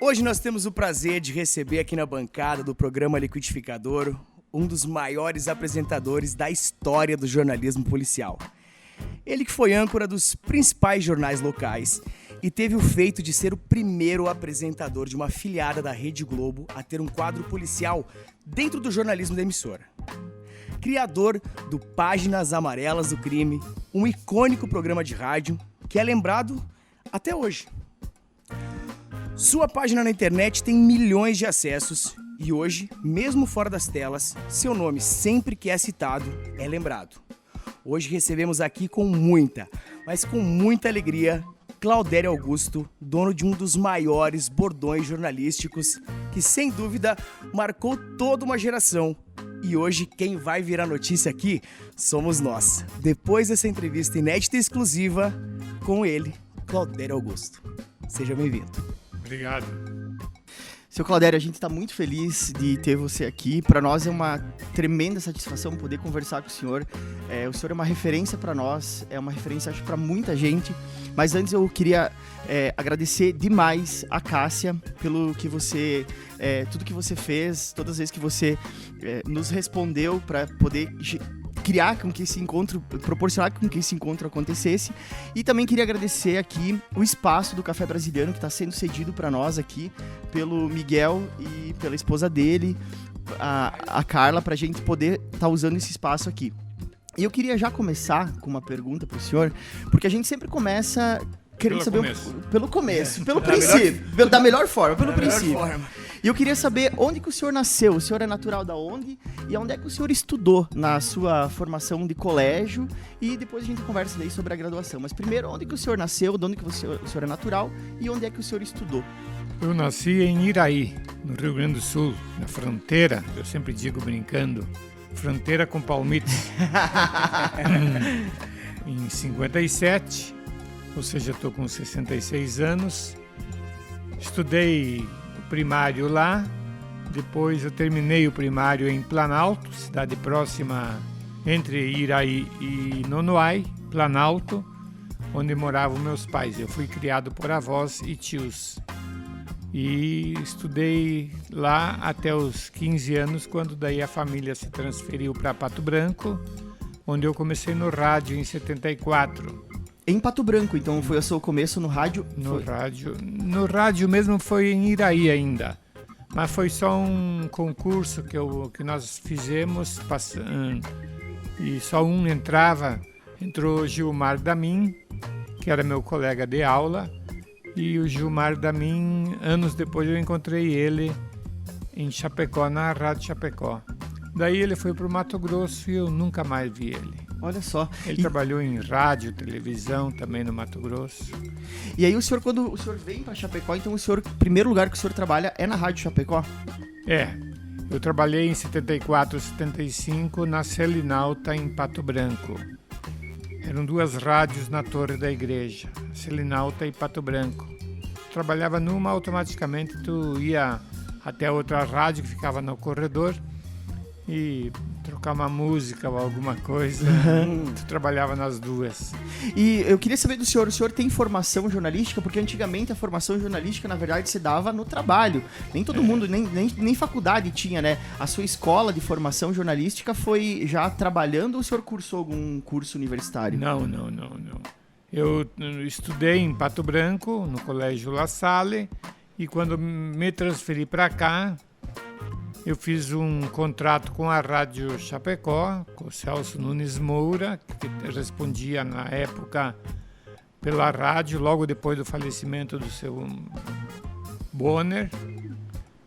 Hoje nós temos o prazer de receber aqui na bancada do programa Liquidificador um dos maiores apresentadores da história do jornalismo policial. Ele que foi âncora dos principais jornais locais e teve o feito de ser o primeiro apresentador de uma afiliada da Rede Globo a ter um quadro policial dentro do jornalismo da emissora. Criador do Páginas Amarelas do Crime, um icônico programa de rádio que é lembrado até hoje. Sua página na internet tem milhões de acessos e hoje, mesmo fora das telas, seu nome sempre que é citado é lembrado. Hoje recebemos aqui com muita alegria, Claudério Augusto, dono de um dos maiores bordões jornalísticos que, sem dúvida, marcou toda uma geração. E hoje quem vai virar notícia aqui somos nós. Depois dessa entrevista inédita e exclusiva, com ele, Claudério Augusto. Seja bem-vindo. Obrigado. Seu Claudério, a gente está muito feliz de ter você aqui. Para nós é uma tremenda satisfação poder conversar com o senhor. O senhor é uma referência para nós, é uma referência, acho, para muita gente. Mas antes eu queria agradecer demais a Cássia pelo que você, tudo que você fez, todas as vezes que você nos respondeu para poder criar com que esse encontro, proporcionar com que esse encontro acontecesse. E também queria agradecer aqui o espaço do Café Brasiliano que está sendo cedido para nós aqui pelo Miguel e pela esposa dele, a Carla, para a gente poder estar usando esse espaço aqui. E eu queria já começar com uma pergunta para o senhor, porque a gente sempre começa querendo saber pelo começo, pelo princípio, da melhor forma, pelo princípio. E eu queria saber onde que o senhor nasceu, o senhor é natural da onde e onde é que o senhor estudou na sua formação de colégio, e depois a gente conversa daí sobre a graduação. Mas primeiro, onde que o senhor nasceu, de onde que o senhor é natural e onde é que o senhor estudou? Eu nasci em Iraí, no Rio Grande do Sul, na fronteira, eu sempre digo brincando, fronteira com Palmitos. Em 57, ou seja, estou com 66 anos, estudei o primário lá, depois eu terminei o primário em Planalto, cidade próxima entre Iraí e Nonoai, Planalto, onde moravam meus pais. Eu fui criado por avós e tios. E estudei lá até os 15 anos, quando daí a família se transferiu para Pato Branco, onde eu comecei no rádio em 74. Em Pato Branco, então foi o seu começo no rádio? No rádio mesmo foi em Iraí ainda, mas foi só um concurso que nós fizemos, e só um entrava. Entrou Gilmar Damin, que era meu colega de aula, e o Gilmar Damin, anos depois eu encontrei ele em Chapecó, na Rádio Chapecó. Daí ele foi para o Mato Grosso e eu nunca mais vi ele. Olha só. Ele trabalhou em rádio, televisão, também no Mato Grosso. E aí quando o senhor vem para Chapecó, então o primeiro lugar que o senhor trabalha é na Rádio Chapecó? Eu trabalhei em 74, 75 na Selinalta, em Pato Branco. Eram duas rádios na Torre da Igreja, Selinalta e Pato Branco. Trabalhava numa, automaticamente tu ia até outra rádio que ficava no corredor e trocar uma música ou alguma coisa, tu trabalhava nas duas. E eu queria saber do senhor, o senhor tem formação jornalística? Porque antigamente a formação jornalística, na verdade, se dava no trabalho. Nem todo mundo, nem faculdade tinha, né? A sua escola de formação jornalística foi já trabalhando ou o senhor cursou algum curso universitário? Não. Eu estudei em Pato Branco, no Colégio La Salle, e quando me transferi para cá, eu fiz um contrato com a Rádio Chapecó, com o Celso Nunes Moura, que respondia na época pela rádio, logo depois do falecimento do seu Bonner.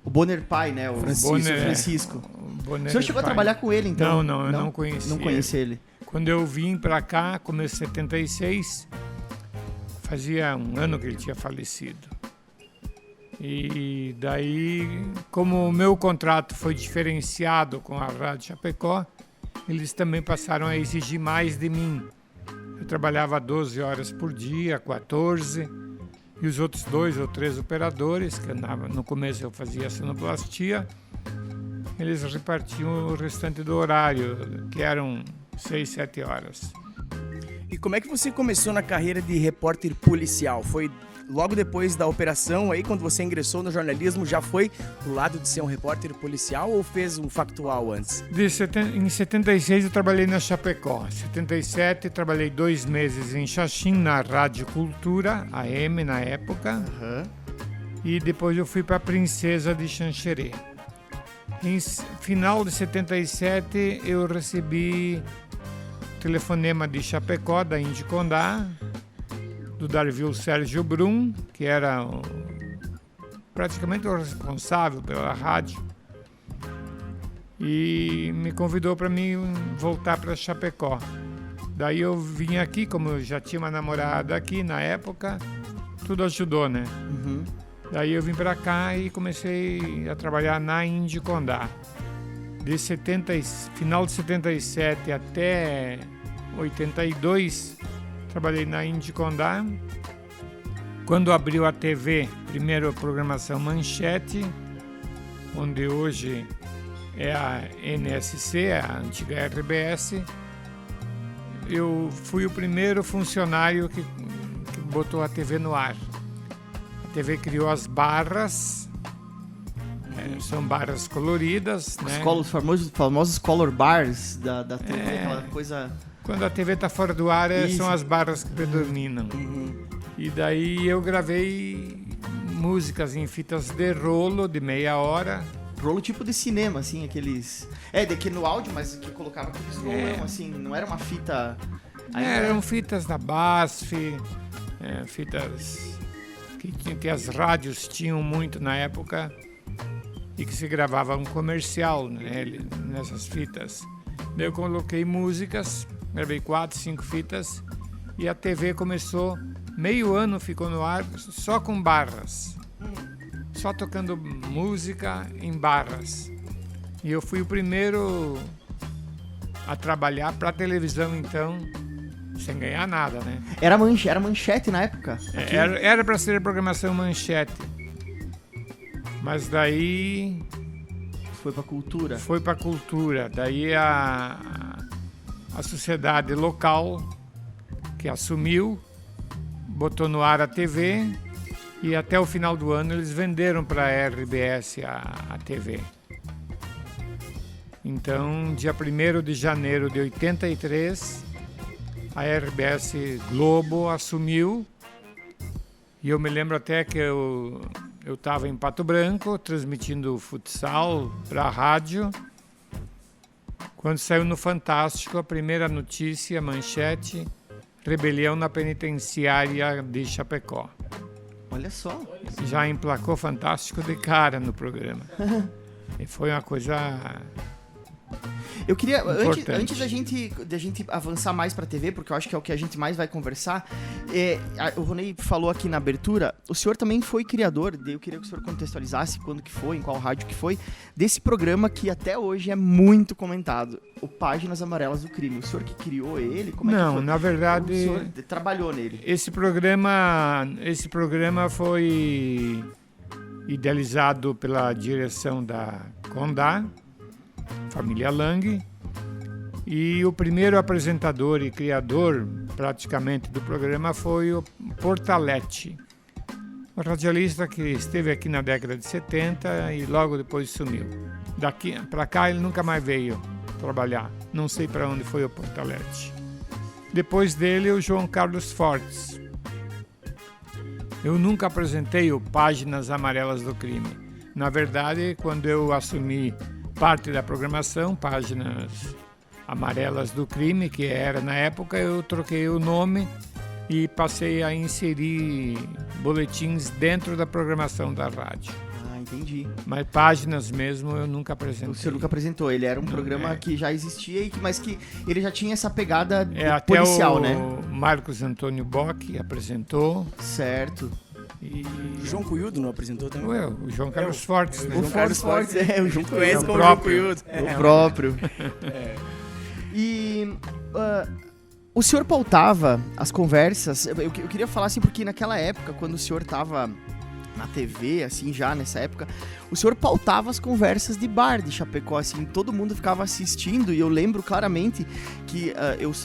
O Bonner pai, né? O Francisco. O senhor chegou a trabalhar com ele, então? Não, eu não conhecia. Não conheci ele. Quando eu vim para cá, comecei em 76, fazia um ano que ele tinha falecido. E daí, como o meu contrato foi diferenciado com a Rádio Chapecó, eles também passaram a exigir mais de mim. Eu trabalhava 12 horas por dia, 14, e os outros 2 ou 3 operadores, que andavam, no começo eu fazia sonoplastia, eles repartiam o restante do horário, que eram 6, 7 horas. E como é que você começou na carreira de repórter policial? Foi logo depois da operação, aí quando você ingressou no jornalismo, já foi pro lado de ser um repórter policial ou fez um factual antes? Em 76 eu trabalhei na Chapecó. Em 77 trabalhei 2 meses em Xaxim, na Rádio Cultura, AM na época. E depois eu fui para a Princesa de Xanxerê. Em final de 77 eu recebi telefonema de Chapecó, da Indicondá, do Darvil Sérgio Brum, que era praticamente o responsável pela rádio, e me convidou para mim voltar para Chapecó. Daí eu vim aqui, como eu já tinha uma namorada aqui na época, tudo ajudou, né? Daí eu vim para cá e comecei a trabalhar na Indicondá. Final de 77 até 82, trabalhei na Indicondá. Quando abriu a TV, primeiro a programação Manchete, onde hoje é a NSC, a antiga RBS, eu fui o primeiro funcionário que botou a TV no ar. A TV criou as barras, são barras coloridas, né? Os famosos color bars da TV, aquela coisa... Quando a TV está fora do ar, são as barras que predominam. E daí eu gravei músicas em fitas de rolo de meia hora. Rolo tipo de cinema, assim, aqueles... daqui no áudio, mas que colocava aqueles rolão, assim, não era uma fita... Eram fitas da BASF, fitas que as rádios tinham muito na época e que se gravava um comercial, né, nessas fitas. Daí eu coloquei músicas, gravei 4, 5 fitas e a TV começou, meio ano ficou no ar só com barras, só tocando música em barras. E eu fui o primeiro a trabalhar para a televisão, então, sem ganhar nada, né? Era manchete na época? Era para ser a programação Manchete. Mas daí... Foi para cultura? Foi para cultura. Daí a sociedade local que assumiu, botou no ar a TV e até o final do ano eles venderam para a RBS a TV. Então, dia 1º de janeiro de 83... a RBS Globo assumiu e eu me lembro até que eu estava em Pato Branco transmitindo futsal para a rádio, quando saiu no Fantástico a primeira notícia, manchete: rebelião na penitenciária de Chapecó. Olha só. Já emplacou Fantástico de cara no programa. E foi uma coisa... Eu queria, antes da gente avançar mais para a TV, porque eu acho que é o que a gente mais vai conversar, o Ronei falou aqui na abertura, o senhor também foi criador, eu queria que o senhor contextualizasse quando que foi, em qual rádio que foi, desse programa que até hoje é muito comentado, o Páginas Amarelas do Crime. O senhor que criou ele? Como Não, é que foi? Na verdade... O senhor trabalhou nele? Esse programa foi idealizado pela direção da Condá, família Lang, e o primeiro apresentador e criador praticamente do programa foi o Portalete, um radialista que esteve aqui na década de 70 e logo depois sumiu. Daqui para cá ele nunca mais veio trabalhar, não sei para onde foi o Portalete. Depois dele o João Carlos Fortes. Eu nunca apresentei o Páginas Amarelas do Crime. Na verdade, quando eu assumi parte da programação, Páginas Amarelas do Crime, que era na época, eu troquei o nome e passei a inserir boletins dentro da programação da rádio. Ah, entendi. Mas Páginas mesmo eu nunca apresentei. O senhor nunca apresentou, ele era um programa que já existia, mas que ele já tinha essa pegada policial, até né? O Marcos Antônio Bock apresentou. Certo. E O João Cunhudo não apresentou também? o João Carlos Fortes, né? O Carlos Fortes, o João Conhece como João próprio. Cunhudo. O próprio. E o senhor pautava as conversas, eu queria falar assim, porque naquela época, quando o senhor estava na TV, assim, já nessa época, o senhor pautava as conversas de bar de Chapecó, assim, todo mundo ficava assistindo, e eu lembro claramente que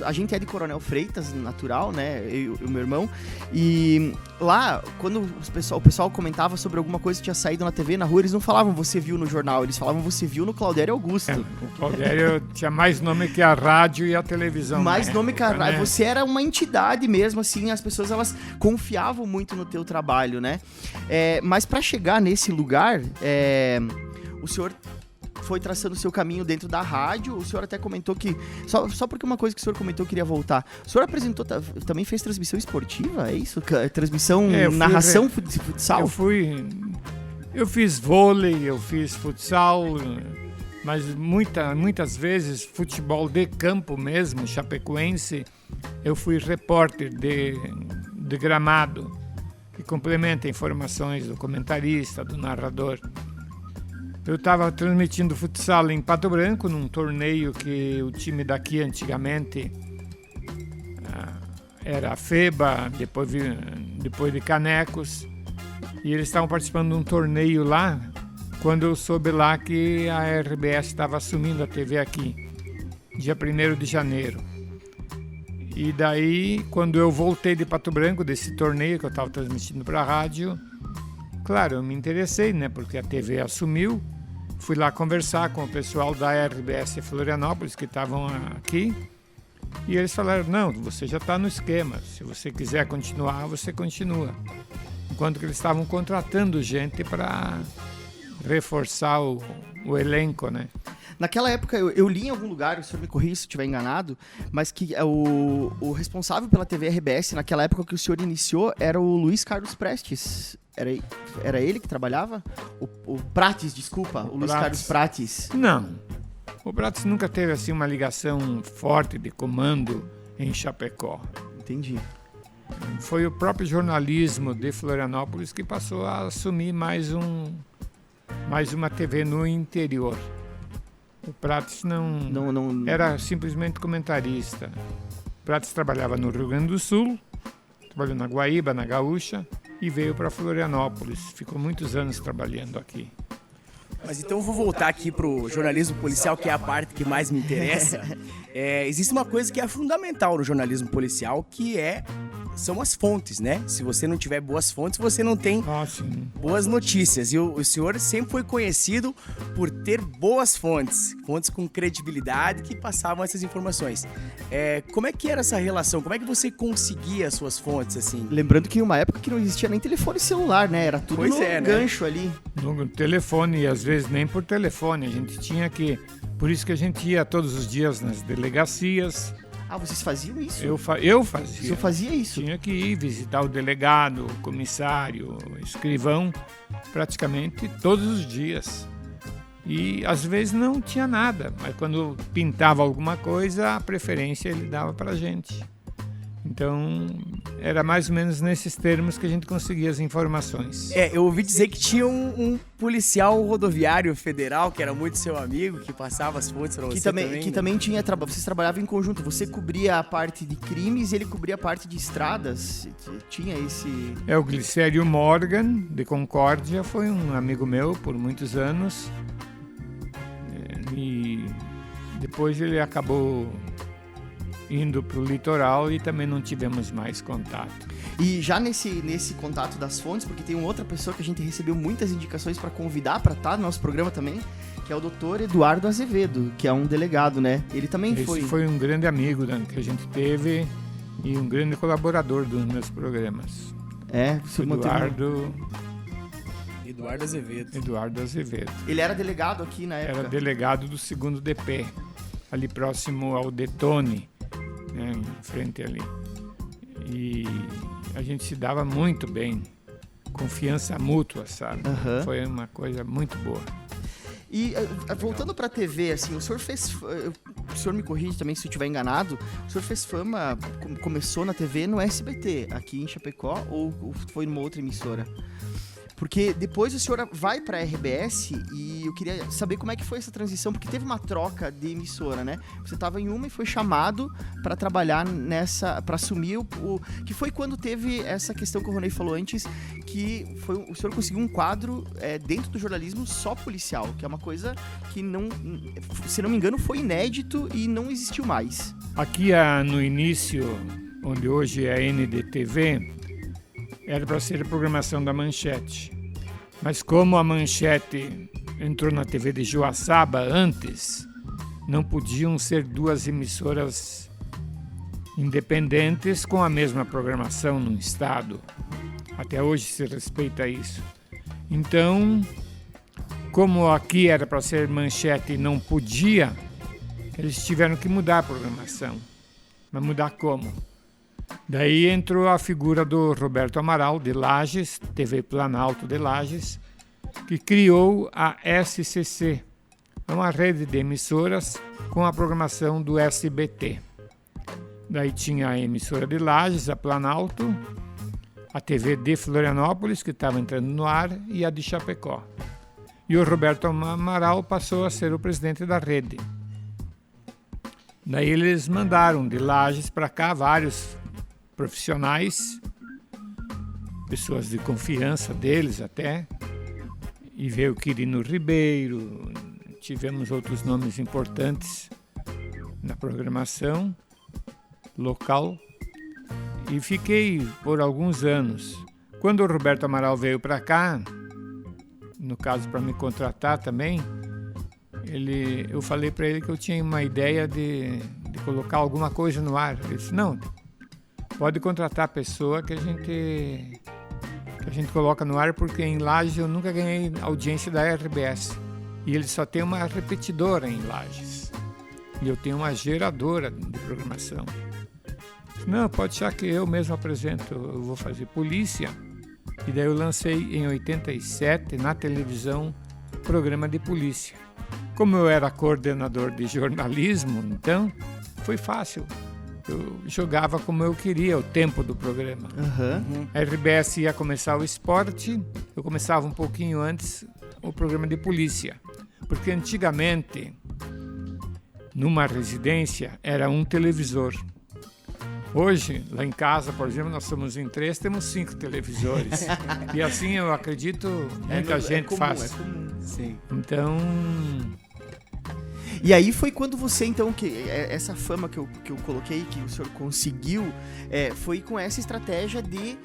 a gente é de Coronel Freitas, natural, né, eu e o meu irmão, e lá, quando o pessoal comentava sobre alguma coisa que tinha saído na TV, na rua, eles não falavam você viu no jornal, eles falavam você viu no Claudério Augusto. O Claudério tinha mais nome que a rádio e a televisão. Mais nome que a rádio. Né? Você era uma entidade mesmo, assim, as pessoas elas confiavam muito no teu trabalho, né? Mas para chegar nesse lugar, o senhor foi traçando o seu caminho dentro da rádio. O senhor até comentou que... Só porque uma coisa que o senhor comentou eu queria voltar. O senhor apresentou... Também fez transmissão esportiva? É isso? Transmissão, narração futsal? Eu fiz vôlei, eu fiz futsal, mas muitas vezes futebol de campo mesmo, chapecoense. Eu fui repórter de gramado, que complementa informações do comentarista, do narrador. Eu estava transmitindo futsal em Pato Branco, num torneio que o time daqui antigamente era a FEBA, depois de Canecos, e eles estavam participando de um torneio lá, quando eu soube lá que a RBS estava assumindo a TV aqui, dia 1º de janeiro. E daí, quando eu voltei de Pato Branco, desse torneio que eu estava transmitindo para a rádio, claro, eu me interessei, né, porque a TV assumiu. Fui lá conversar com o pessoal da RBS Florianópolis, que estavam aqui, e eles falaram, não, você já está no esquema, se você quiser continuar, você continua. Enquanto que eles estavam contratando gente para reforçar o elenco, né? Naquela época, eu li em algum lugar, o senhor me corrija se eu estiver enganado, mas que o responsável pela TV RBS, naquela época que o senhor iniciou, era o Luiz Carlos Prestes. Era ele que trabalhava? O Prates, desculpa, o Luiz Carlos Prates. Não, o Prates nunca teve assim uma ligação forte de comando em Chapecó. Entendi. Foi o próprio jornalismo de Florianópolis que passou a assumir mais uma TV no interior. O Prates não era simplesmente comentarista. O Prates trabalhava no Rio Grande do Sul, trabalhou na Guaíba, na Gaúcha, e veio para Florianópolis. Ficou muitos anos trabalhando aqui. Mas então eu vou voltar aqui pro jornalismo policial, que é a parte que mais me interessa. Existe uma coisa que é fundamental no jornalismo policial, que são as fontes, né? Se você não tiver boas fontes, você não tem boas notícias. E o senhor sempre foi conhecido por ter boas fontes com credibilidade que passavam essas informações. Como é que era essa relação? Como é que você conseguia as suas fontes, assim? Lembrando que em uma época que não existia nem telefone celular, né? Era tudo gancho ali. No telefone, e às vezes nem por telefone. A gente tinha que... Por isso que a gente ia todos os dias nas delegacias. Ah, vocês faziam isso? Eu fazia. O senhor fazia isso? Tinha que ir visitar o delegado, o comissário, o escrivão, praticamente todos os dias. E às vezes não tinha nada, mas quando pintava alguma coisa, a preferência ele dava pra gente. Então, era mais ou menos nesses termos que a gente conseguia as informações. Eu ouvi dizer que tinha um policial rodoviário federal, que era muito seu amigo, que passava as fontes pra você também. Que também tinha... Vocês trabalhavam em conjunto. Você cobria a parte de crimes e ele cobria a parte de estradas. Tinha esse... O Glicério Morgan, de Concórdia, foi um amigo meu por muitos anos. E depois ele acabou indo para o litoral e também não tivemos mais contato. E já nesse contato das fontes, porque tem uma outra pessoa que a gente recebeu muitas indicações para convidar para estar no nosso programa também, que é o Dr. Eduardo Azevedo, que é um delegado, né? Ele também foi um grande amigo que a gente teve e um grande colaborador dos meus programas. Eduardo Azevedo. Ele era delegado aqui na época? Era delegado do 2º DP, ali próximo ao Detone, né, em frente ali. E a gente se dava muito bem, confiança mútua, sabe? Foi uma coisa muito boa. E voltando para a TV, assim, o senhor me corrige também se eu estiver enganado, o senhor fez fama, começou na TV no SBT, aqui em Chapecó, ou foi numa outra emissora? Porque depois o senhor vai para a RBS e eu queria saber como é que foi essa transição, porque teve uma troca de emissora, né? Você estava em uma e foi chamado para trabalhar nessa, para assumir que foi quando teve essa questão que o Ronei falou antes, que foi o senhor conseguiu um quadro dentro do jornalismo só policial, que é uma coisa que não, se não me engano, foi inédito e não existiu mais. Aqui no início, onde hoje é a NDTV, era para ser a programação da Manchete. Mas como a Manchete entrou na TV de Joaçaba antes, não podiam ser duas emissoras independentes com a mesma programação no estado. Até hoje se respeita isso. Então, como aqui era para ser Manchete e não podia, eles tiveram que mudar a programação. Mas mudar como? Daí entrou a figura do Roberto Amaral, de Lages, TV Planalto de Lages, que criou a SCC, uma rede de emissoras com a programação do SBT. Daí tinha a emissora de Lages, a Planalto, a TV de Florianópolis, que estava entrando no ar, e a de Chapecó. E o Roberto Amaral passou a ser o presidente da rede. Daí eles mandaram de Lages para cá vários profissionais, pessoas de confiança deles até, e veio o Quirino Ribeiro, tivemos outros nomes importantes na programação local e fiquei por alguns anos. Quando o Roberto Amaral veio para cá, no caso para me contratar também, eu falei para ele que eu tinha uma ideia de colocar alguma coisa no ar. Ele disse, não, pode contratar a pessoa que a gente coloca no ar, porque em Lages eu nunca ganhei audiência da RBS. E ele só tem uma repetidora em Lages. E eu tenho uma geradora de programação. Não, pode achar que eu mesmo apresento, eu vou fazer polícia. E daí eu lancei em 87, na televisão, programa de polícia. Como eu era coordenador de jornalismo, então, foi fácil. Eu jogava como eu queria o tempo do programa. A RBS ia começar o esporte, eu começava um pouquinho antes o programa de polícia. Porque antigamente, numa residência, era um televisor. Hoje, lá em casa, por exemplo, nós somos em 3, temos 5 televisores. E assim, eu acredito, muita gente comum, faz. É comum. Sim. Então... E aí foi quando você, então, essa fama que eu coloquei, que o senhor conseguiu, foi com essa estratégia de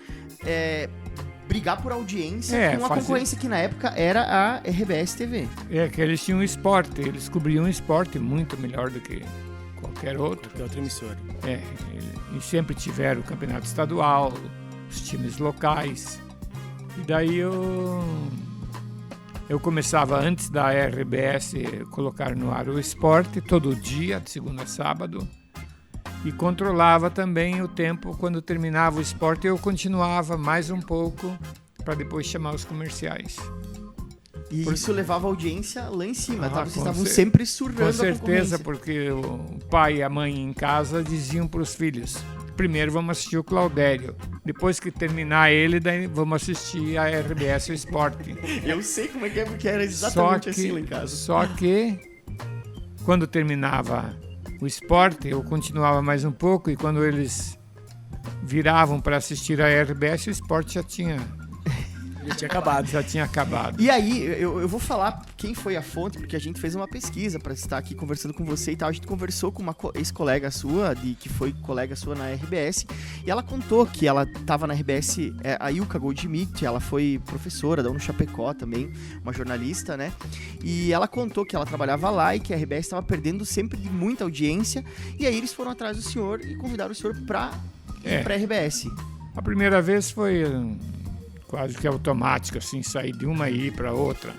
brigar por audiência com a concorrência que na época era a RBS TV. Que eles tinham esporte, eles cobriam esporte muito melhor do que qualquer outro. Que outra emissora. E sempre tiveram o campeonato estadual, os times locais. E daí eu começava antes da RBS colocar no ar o esporte, todo dia, de segunda a sábado. E controlava também o tempo, quando terminava o esporte, eu continuava mais um pouco para depois chamar os comerciais. E isso levava a audiência lá em cima, tá? Vocês com estavam sempre surrando Com certeza, a porque o pai e a mãe em casa diziam para os filhos, primeiro vamos assistir o Claudério, depois que terminar ele, daí vamos assistir a RBS o Esporte. Eu sei como é que é, porque era exatamente assim lá em casa. Só que, quando terminava o esporte, eu continuava mais um pouco, e quando eles viravam para assistir a RBS, o esporte já tinha acabado. E aí, eu vou falar quem foi a fonte, porque a gente fez uma pesquisa para estar aqui conversando com você e tal. A gente conversou com uma ex-colega sua, que foi colega sua na RBS, e ela contou que ela estava na RBS, a Ilka Goldschmidt, ela foi professora da UNO Chapecó também, uma jornalista, né? E ela contou que ela trabalhava lá e que a RBS estava perdendo sempre de muita audiência, e aí eles foram atrás do senhor e convidaram o senhor para ir para a RBS. A primeira vez foi quase que automático, assim, sair de uma e ir para outra.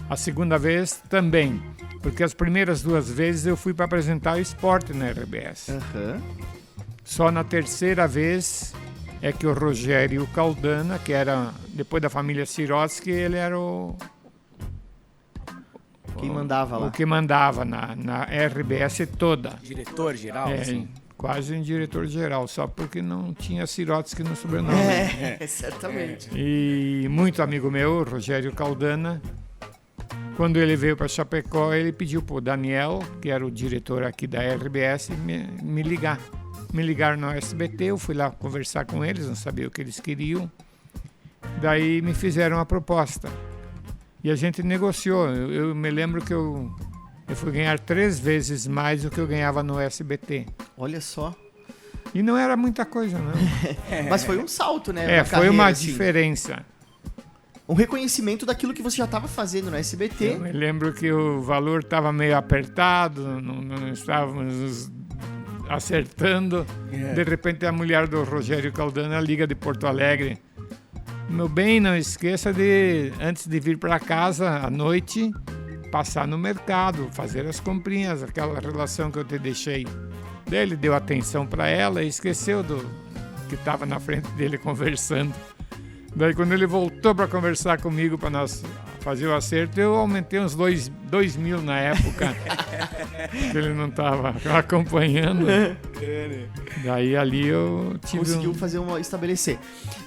A segunda vez também, porque as primeiras 2 vezes eu fui para apresentar o esporte na RBS. Só na terceira vez é que o Rogério Caldana, que era depois da família Sirotsky, ele era quem mandava lá. O que mandava na RBS toda. Diretor-geral, assim? Quase um diretor-geral, só porque não tinha Sirotsky no sobrenome. Certamente. E muito amigo meu, Rogério Caldana, quando ele veio para Chapecó, ele pediu para o Daniel, que era o diretor aqui da RBS, me ligar. Me ligaram no SBT, eu fui lá conversar com eles, não sabia o que eles queriam. Daí me fizeram a proposta. E a gente negociou. Eu me lembro que eu fui ganhar 3 vezes mais do que eu ganhava no SBT. Olha só. E não era muita coisa, não. Mas foi um salto, né? Foi uma diferença. Um reconhecimento daquilo que você já estava fazendo no SBT. Eu me lembro que o valor estava meio apertado, não estávamos acertando. De repente a mulher do Rogério Caldana liga de Porto Alegre. Meu bem, não esqueça de, antes de vir para casa à noite, passar no mercado, fazer as comprinhas, aquela relação que eu te deixei. Daí ele deu atenção para ela e esqueceu do que estava na frente dele conversando. Daí quando ele voltou para conversar comigo para nós fazer o acerto, eu aumentei uns 2.000 na época, que ele não estava acompanhando. Daí ali eu tive conseguiu estabelecer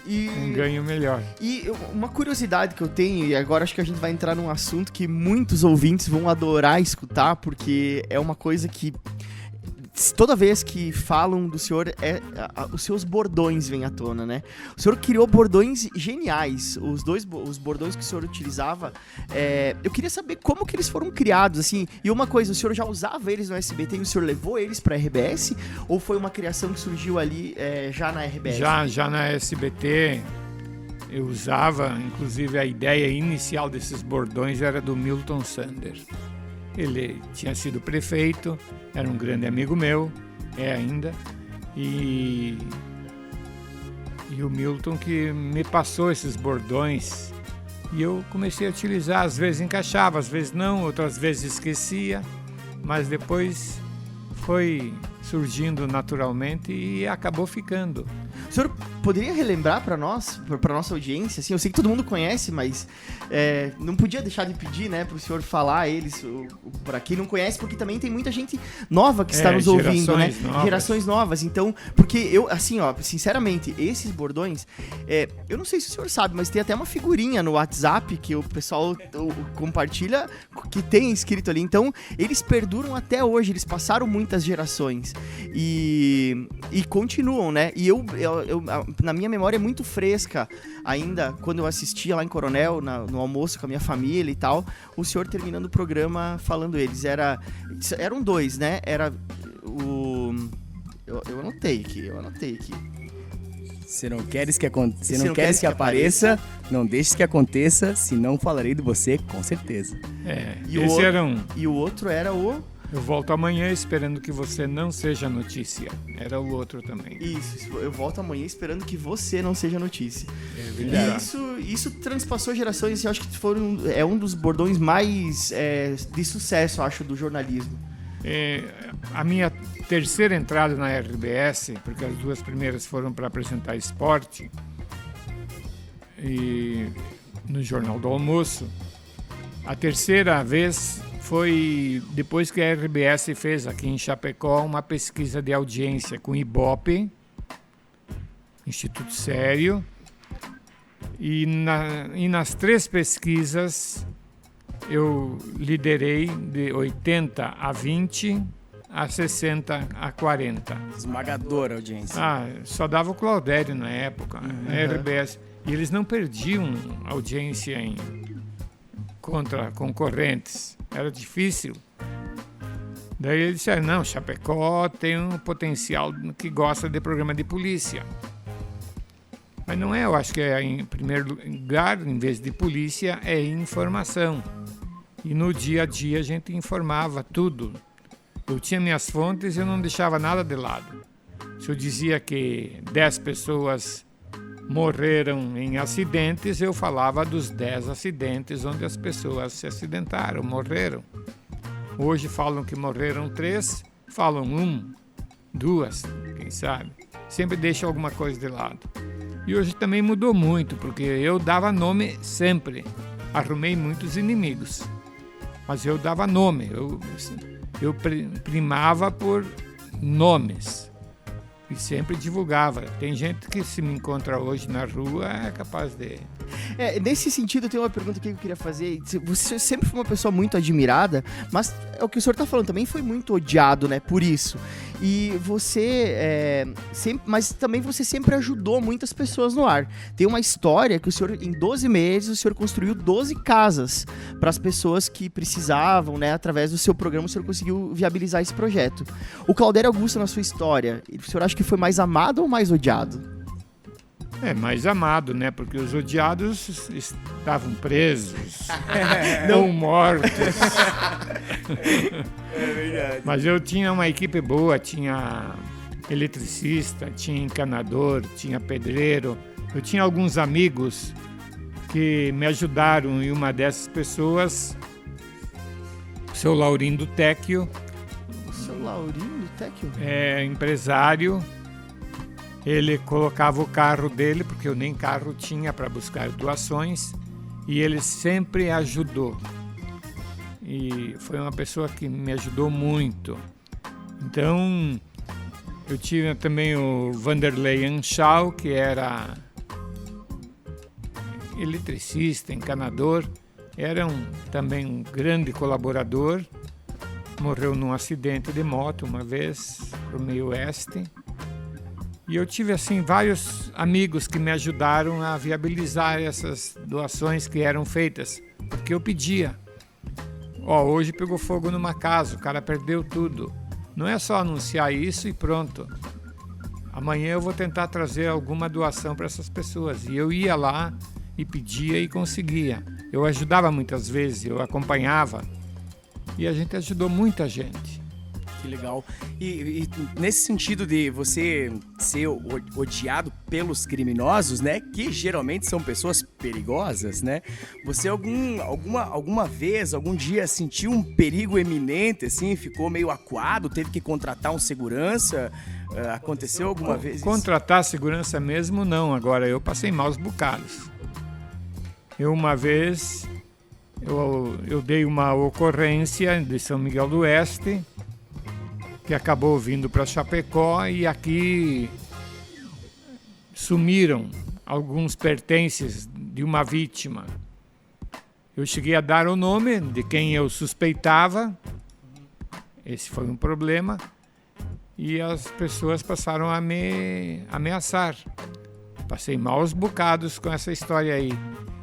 um ganho melhor. E uma curiosidade que eu tenho, e agora acho que a gente vai entrar num assunto que muitos ouvintes vão adorar escutar, porque é uma coisa que toda vez que falam do senhor, os seus bordões vêm à tona, né? O senhor criou bordões geniais. Os bordões que o senhor utilizava, eu queria saber como que eles foram criados, assim. E uma coisa, o senhor já usava eles no SBT e o senhor levou eles para a RBS? Ou foi uma criação que surgiu ali já na RBS? Já na SBT eu usava, inclusive a ideia inicial desses bordões era do Milton Sander. Ele tinha sido prefeito, era um grande amigo meu, ainda, e o Milton que me passou esses bordões e eu comecei a utilizar, às vezes encaixava, às vezes não, outras vezes esquecia, mas depois foi surgindo naturalmente e acabou ficando. O senhor poderia relembrar para nós, para nossa audiência, assim, eu sei que todo mundo conhece, mas não podia deixar de pedir, né, para o senhor falar eles, para quem não conhece, porque também tem muita gente nova que está nos ouvindo, né? Gerações novas. Então, porque eu, assim, ó, sinceramente, esses bordões, eu não sei se o senhor sabe, mas tem até uma figurinha no WhatsApp que o pessoal compartilha, que tem escrito ali. Então, eles perduram até hoje, eles passaram muitas gerações e continuam, né? E eu, na minha memória é muito fresca ainda, quando eu assistia lá em Coronel, no almoço com a minha família e tal, o senhor terminando o programa falando eles. Eram dois, né? Era o... Eu anotei aqui. Se não queres que apareça, não deixes que aconteça, senão falarei de você com certeza. E o outro era o... Eu volto amanhã esperando que você não seja notícia. Era o outro também. Isso, eu volto amanhã esperando que você não seja notícia. É verdade. Isso transpassou gerações, eu acho que é um dos bordões mais de sucesso, acho, do jornalismo. A minha terceira entrada na RBS, porque as duas primeiras foram para apresentar esporte, e no Jornal do Almoço, a terceira vez foi depois que a RBS fez aqui em Chapecó uma pesquisa de audiência com o Ibope, Instituto Sério, e nas três pesquisas eu liderei de 80 a 20 a 60 a 40. Esmagadora audiência. Só dava o Claudério na época, a RBS. E eles não perdiam audiência contra concorrentes. Era difícil. Daí eles disseram, não, Chapecó tem um potencial que gosta de programa de polícia. Mas não é, eu acho que em primeiro lugar, em vez de polícia, é informação. E no dia a dia a gente informava tudo. Eu tinha minhas fontes e eu não deixava nada de lado. Se eu dizia que 10 pessoas morreram em acidentes, eu falava dos 10 acidentes onde as pessoas se acidentaram, morreram. Hoje falam que morreram 3, falam 1, 2, quem sabe. Sempre deixa alguma coisa de lado. E hoje também mudou muito, porque eu dava nome sempre. Arrumei muitos inimigos, mas eu dava nome. Eu primava por nomes. E sempre divulgava. Tem gente que se me encontra hoje na rua é capaz de Nesse sentido, eu tenho uma pergunta aqui que eu queria fazer. Você sempre foi uma pessoa muito admirada, mas é o que o senhor está falando, também foi muito odiado, né, por isso. E você, mas também você sempre ajudou muitas pessoas no ar. Tem uma história que o senhor, em 12 meses, o senhor construiu 12 casas para as pessoas que precisavam, né, através do seu programa, o senhor conseguiu viabilizar esse projeto. O Claudério Augusto, na sua história, o senhor acha que foi mais amado ou mais odiado? Mais amado, né? Porque os odiados estavam presos, não mortos. É verdade. Mas eu tinha uma equipe boa, tinha eletricista, tinha encanador, tinha pedreiro. Eu tinha alguns amigos que me ajudaram, e uma dessas pessoas, o seu Laurindo Tecchio. O seu Laurindo Tecchio? É empresário. Ele colocava o carro dele, porque eu nem carro tinha, para buscar doações, e ele sempre ajudou. E foi uma pessoa que me ajudou muito. Então, eu tive também o Vanderlei Anschau, que era eletricista, encanador, era também um grande colaborador. Morreu num acidente de moto uma vez, no meio oeste. E eu tive, assim, vários amigos que me ajudaram a viabilizar essas doações que eram feitas, porque eu pedia. Hoje pegou fogo numa casa, o cara perdeu tudo. Não é só anunciar isso e pronto. Amanhã eu vou tentar trazer alguma doação para essas pessoas. E eu ia lá e pedia e conseguia. Eu ajudava muitas vezes, eu acompanhava. E a gente ajudou muita gente. Que legal. E nesse sentido de você ser odiado pelos criminosos, né, que geralmente são pessoas perigosas, né, você alguma vez, algum dia sentiu um perigo eminente, assim, ficou meio acuado, teve que contratar um segurança? Aconteceu alguma vez isso? Contratar segurança mesmo, não. Agora, eu passei maus bocados. Uma vez, eu dei uma ocorrência de São Miguel do Oeste, que acabou vindo para Chapecó, e aqui sumiram alguns pertences de uma vítima. Eu cheguei a dar o nome de quem eu suspeitava, esse foi um problema, e as pessoas passaram a me ameaçar. Passei maus bocados com essa história aí.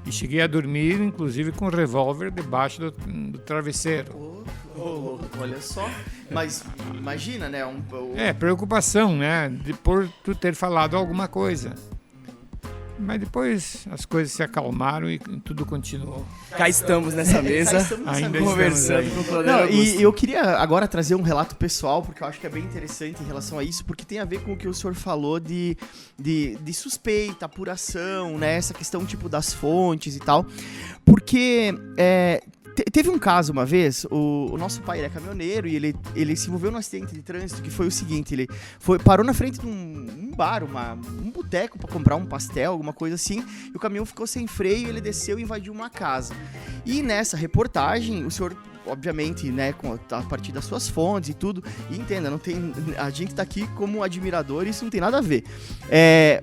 E cheguei a dormir, inclusive, com um revólver debaixo do travesseiro. Olha só. Mas imagina, né? Preocupação, né? Por tu ter falado alguma coisa. Mas depois as coisas se acalmaram e tudo continuou. Cá estamos nessa mesa, conversando com o Claudério Augusto. E eu queria agora trazer um relato pessoal, porque eu acho que é bem interessante em relação a isso, porque tem a ver com o que o senhor falou de suspeita, apuração, né? Essa questão tipo das fontes e tal. Porque teve um caso uma vez, o nosso pai é caminhoneiro e ele se envolveu num acidente de trânsito que foi o seguinte: ele parou na frente de um bar, um boteco para comprar um pastel, alguma coisa assim, e o caminhão ficou sem freio, ele desceu e invadiu uma casa. E nessa reportagem, o senhor, obviamente, né, a partir das suas fontes e tudo, e entenda, a gente tá aqui como admirador, isso não tem nada a ver.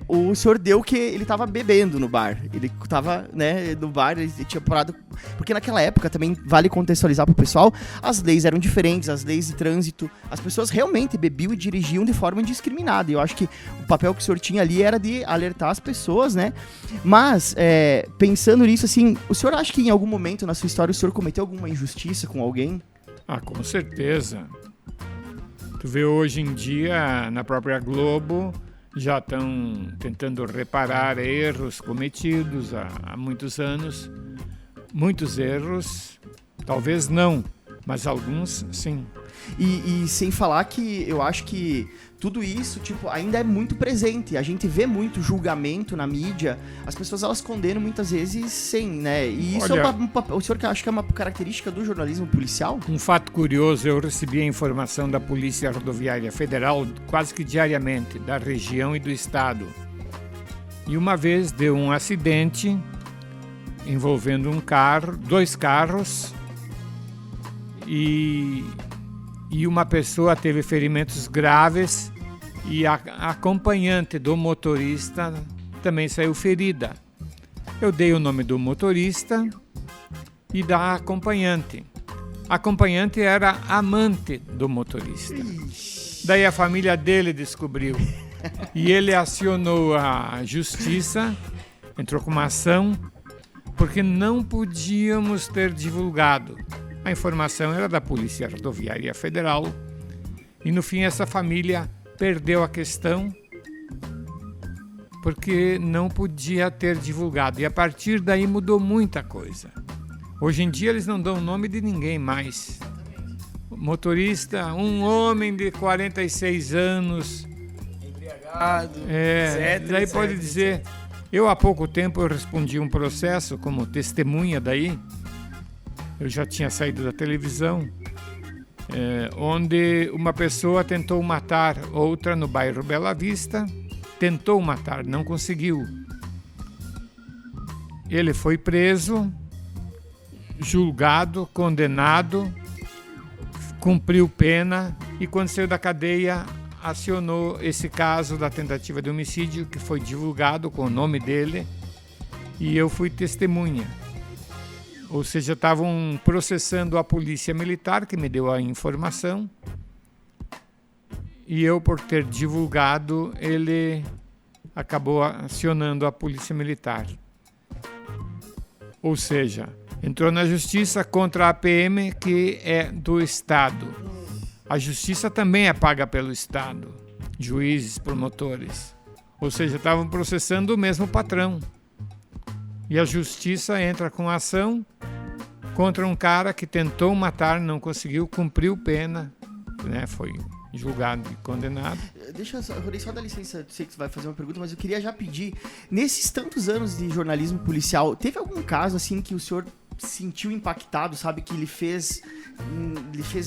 O senhor deu que ele tava bebendo no bar, ele tava, né, no bar, ele tinha parado, porque naquela época, também vale contextualizar pro pessoal, as leis eram diferentes, as leis de trânsito, as pessoas realmente bebiam e dirigiam de forma indiscriminada, e eu acho que o papel que o senhor tinha ali era de alertar as pessoas, né, mas, pensando nisso, assim, o senhor acha que em algum momento na sua história o senhor cometeu alguma injustiça com alguém? Com certeza. Tu vê hoje em dia, na própria Globo, já estão tentando reparar erros cometidos há muitos anos. Muitos erros, talvez não, mas alguns sim. E sem falar que eu acho que tudo isso, tipo, ainda é muito presente. A gente vê muito julgamento na mídia. As pessoas, elas condenam muitas vezes sem, né? E isso o senhor acha que é uma característica do jornalismo policial? Um fato curioso, eu recebi a informação da Polícia Rodoviária Federal quase que diariamente, da região e do estado. E uma vez deu um acidente envolvendo dois carros, e uma pessoa teve ferimentos graves, e a acompanhante do motorista também saiu ferida. Eu dei o nome do motorista e da acompanhante. A acompanhante era amante do motorista. Daí a família dele descobriu. E ele acionou a justiça, entrou com uma ação, porque não podíamos ter divulgado. A informação era da Polícia Rodoviária Federal. E no fim essa família perdeu a questão porque não podia ter divulgado. E a partir daí mudou muita coisa. Hoje em dia eles não dão o nome de ninguém mais. Motorista, um homem de 46 anos. Embriagado, daí pode dizer... Eu há pouco tempo eu respondi um processo como testemunha daí. Eu já tinha saído da televisão. Onde uma pessoa tentou matar outra no bairro Bela Vista. Tentou matar, não conseguiu. Ele foi preso, julgado, condenado, cumpriu pena e quando saiu da cadeia acionou esse caso da tentativa de homicídio que foi divulgado com o nome dele e eu fui testemunha. Ou seja, estavam processando a polícia militar que me deu a informação e eu, por ter divulgado, ele acabou acionando a polícia militar. Ou seja, entrou na justiça contra a PM, que é do Estado. A justiça também é paga pelo Estado, juízes, promotores. Ou seja, estavam processando o mesmo patrão. E a justiça entra com ação contra um cara que tentou matar, não conseguiu, cumpriu pena, né? Foi julgado e condenado. Rodrigo, só dá licença, sei que você vai fazer uma pergunta, mas eu queria já pedir, nesses tantos anos de jornalismo policial, teve algum caso assim que o senhor se sentiu impactado, sabe, que lhe fez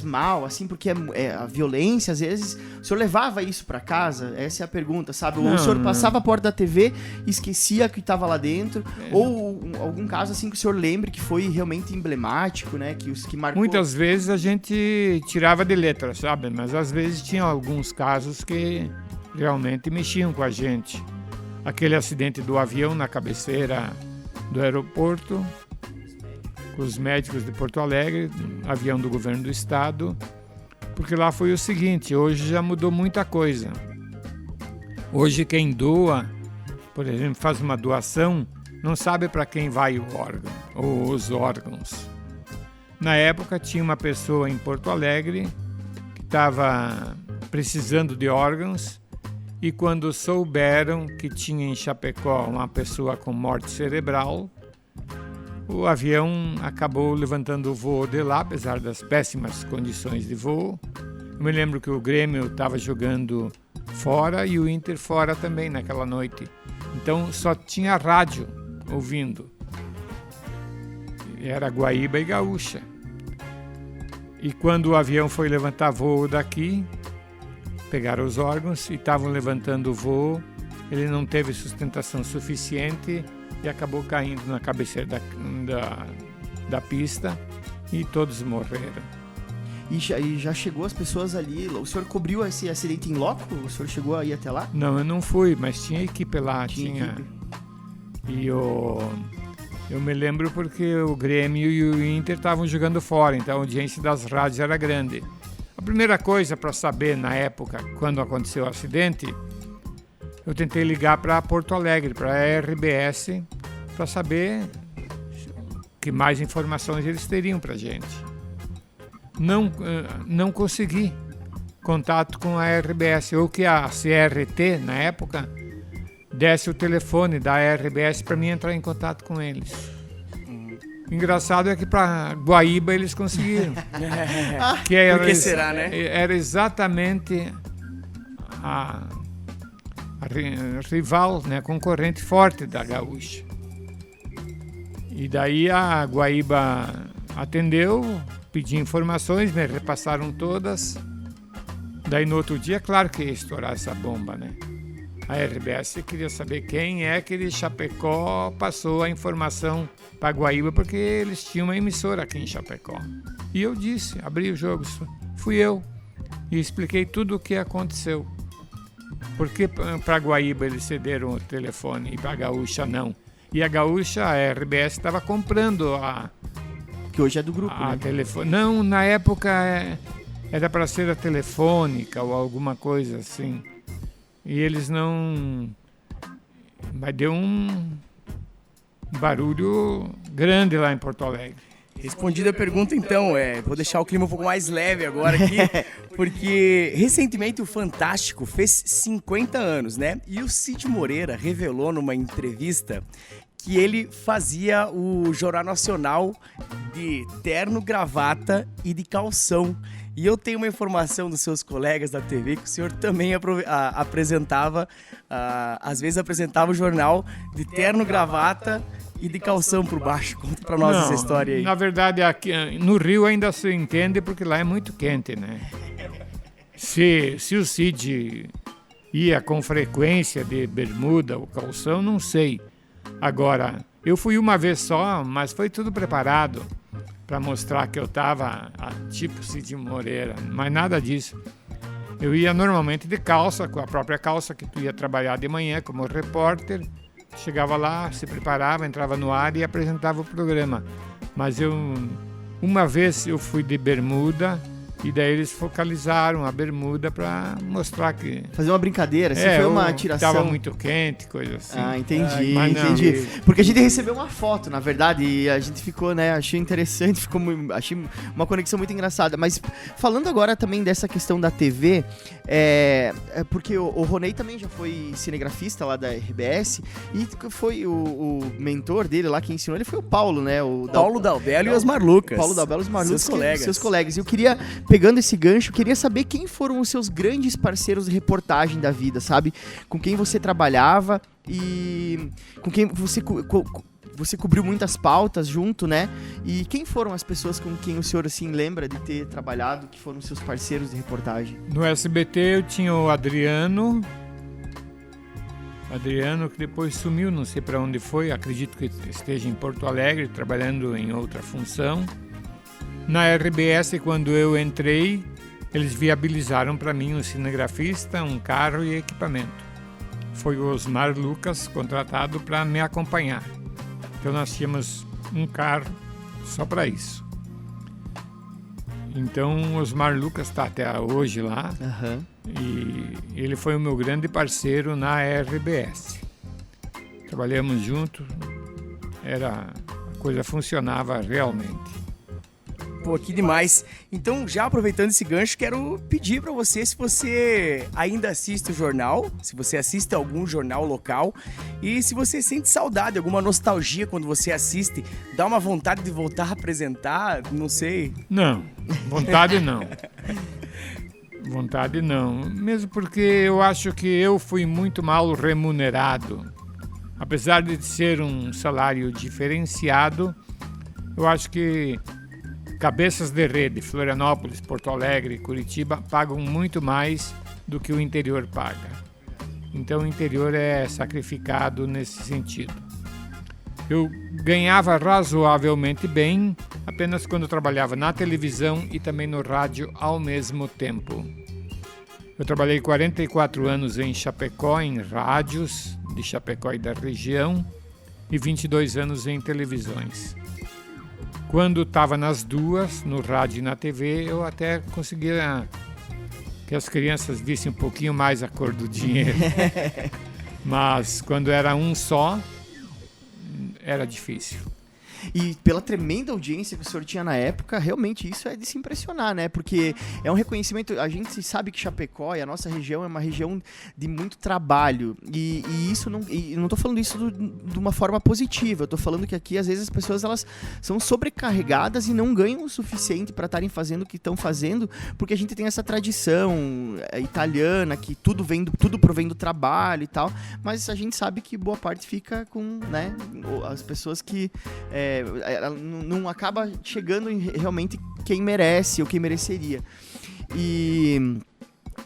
mal, assim, porque a violência, às vezes, o senhor levava isso pra casa? Essa é a pergunta, sabe? Ou o senhor passava a porta da TV e esquecia que estava lá dentro? Ou algum caso, assim, que o senhor lembre que foi realmente emblemático, né? Que marcou? Muitas vezes a gente tirava de letra, sabe? Mas às vezes tinha alguns casos que realmente mexiam com a gente. Aquele acidente do avião na cabeceira do aeroporto, com os médicos de Porto Alegre, avião do governo do estado, porque lá foi o seguinte, hoje já mudou muita coisa. Hoje quem doa, por exemplo, faz uma doação, não sabe para quem vai o órgão, ou os órgãos. Na época tinha uma pessoa em Porto Alegre que estava precisando de órgãos e quando souberam que tinha em Chapecó uma pessoa com morte cerebral, o avião acabou levantando o voo de lá, apesar das péssimas condições de voo. Eu me lembro que o Grêmio estava jogando fora e o Inter fora também naquela noite. Então só tinha rádio ouvindo. Era Guaíba e Gaúcha. E quando o avião foi levantar voo daqui, pegaram os órgãos e estavam levantando o voo. Ele não teve sustentação suficiente e acabou caindo na cabeceira da pista e todos morreram. E já chegou as pessoas ali? O senhor cobriu esse acidente em loco? O senhor chegou a ir até lá? Não, eu não fui, mas tinha equipe lá. Tinha. E eu me lembro porque o Grêmio e o Inter estavam jogando fora, então a audiência das rádios era grande. A primeira coisa para saber na época, quando aconteceu o acidente, eu tentei ligar para Porto Alegre, para a RBS, para saber que mais informações eles teriam para a gente. Não consegui contato com a RBS, ou que a CRT, na época, desse o telefone da RBS para mim entrar em contato com eles. Engraçado é que para Guaíba eles conseguiram. Que era, por que será, né? Era exatamente a rival, né, concorrente forte da Gaúcha. E daí a Guaíba atendeu, pedi informações, me repassaram todas. Daí no outro dia, claro que ia estourar essa bomba, né? A RBS queria saber quem é que de Chapecó passou a informação para Guaíba, porque eles tinham uma emissora aqui em Chapecó. E eu disse, abri o jogo, fui eu, e expliquei tudo o que aconteceu. Por que para Guaíba eles cederam o telefone e para Gaúcha não? E a Gaúcha, a RBS, estava comprando Que hoje é do grupo, a né? telefone. Não, na época era para ser a Telefônica ou alguma coisa assim. E eles não... Mas deu um barulho grande lá em Porto Alegre. Respondida a pergunta, então, vou deixar o clima um pouco mais leve agora aqui, porque recentemente o Fantástico fez 50 anos, né? E o Cid Moreira revelou numa entrevista que ele fazia o Jornal Nacional de terno, gravata e de calção. E eu tenho uma informação dos seus colegas da TV que o senhor também apresentava, às vezes apresentava o jornal de terno, gravata e de calção por baixo. Conta pra nós essa história aí. Na verdade, aqui no Rio ainda se entende porque lá é muito quente, né? Se o Cid ia com frequência de bermuda ou calção, não sei. Agora, eu fui uma vez só, mas foi tudo preparado para mostrar que eu estava tipo Cid Moreira, mas nada disso. Eu ia normalmente de calça, com a própria calça que tu ia trabalhar de manhã como repórter. Chegava lá, se preparava, entrava no ar e apresentava o programa. Mas uma vez eu fui de bermuda e daí eles focalizaram a bermuda para mostrar que... Fazer uma brincadeira, assim, foi uma tiração. Estava muito quente, coisa assim. Ah, entendi, Mas entendi. Porque a gente recebeu uma foto, na verdade, e a gente ficou, né, achei interessante, achei uma conexão muito engraçada. Mas falando agora também dessa questão da TV, porque o Ronei também já foi cinegrafista lá da RBS, e foi o mentor dele lá, que ensinou ele foi o Paulo, né? Paulo Dalbello e Osmar Lucas. Paulo Dalbello e Osmar Lucas, seus colegas. E eu queria, pegando esse gancho, queria saber quem foram os seus grandes parceiros de reportagem da vida, sabe? Com quem você trabalhava e com quem você cobriu muitas pautas junto, né? E quem foram as pessoas com quem o senhor, assim, lembra de ter trabalhado, que foram seus parceiros de reportagem? No SBT eu tinha o Adriano, que depois sumiu, não sei para onde foi, acredito que esteja em Porto Alegre, trabalhando em outra função. Na RBS, quando eu entrei, eles viabilizaram para mim um cinegrafista, um carro e equipamento. Foi o Osmar Lucas contratado para me acompanhar. Então nós tínhamos um carro só para isso. Então o Osmar Lucas está até hoje lá. Uhum. E ele foi o meu grande parceiro na RBS. Trabalhamos juntos, a coisa funcionava realmente. Pô, que demais. Então, já aproveitando esse gancho, quero pedir pra você se você ainda assiste o jornal, se você assiste algum jornal local e se você sente saudade, alguma nostalgia quando você assiste, dá uma vontade de voltar a apresentar, não sei. Não, vontade não. Vontade não, mesmo porque eu acho que eu fui muito mal remunerado. Apesar de ser um salário diferenciado, eu acho que cabeças de rede, Florianópolis, Porto Alegre, Curitiba, pagam muito mais do que o interior paga. Então o interior é sacrificado nesse sentido. Eu ganhava razoavelmente bem apenas quando trabalhava na televisão e também no rádio ao mesmo tempo. Eu trabalhei 44 anos em Chapecó, em rádios de Chapecó e da região, e 22 anos em televisões. Quando estava nas duas, no rádio e na TV, eu até conseguia que as crianças vissem um pouquinho mais a cor do dinheiro. Mas quando era um só, era difícil. E pela tremenda audiência que o senhor tinha na época, realmente isso é de se impressionar, né? Porque é um reconhecimento, a gente sabe que Chapecó e a nossa região é uma região de muito trabalho. E isso não tô falando isso de uma forma positiva, eu tô falando que aqui às vezes as pessoas elas são sobrecarregadas e não ganham o suficiente para estarem fazendo o que estão fazendo, porque a gente tem essa tradição italiana que tudo provém do trabalho e tal, mas a gente sabe que boa parte fica com, né, as pessoas que não acaba chegando em realmente quem merece ou quem mereceria. E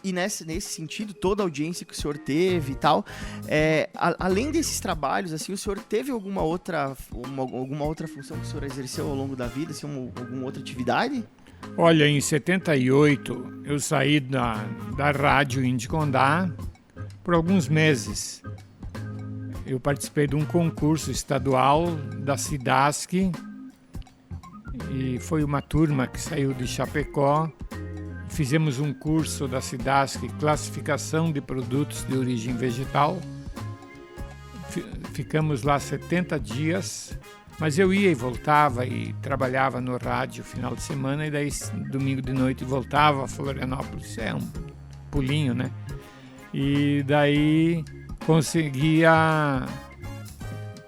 nesse sentido, toda a audiência que o senhor teve e tal, além desses trabalhos, assim, o senhor teve alguma outra função que o senhor exerceu ao longo da vida, assim, alguma outra atividade? Olha, em 78 eu saí da rádio Indicondá por alguns meses. eu participei de um concurso estadual da SIDASC e foi uma turma que saiu de Chapecó. Fizemos um curso da SIDASC, classificação de produtos de origem vegetal. Ficamos lá 70 dias, mas eu ia e voltava e trabalhava no rádio final de semana e daí domingo de noite voltava a Florianópolis, é um pulinho, né? E daí conseguia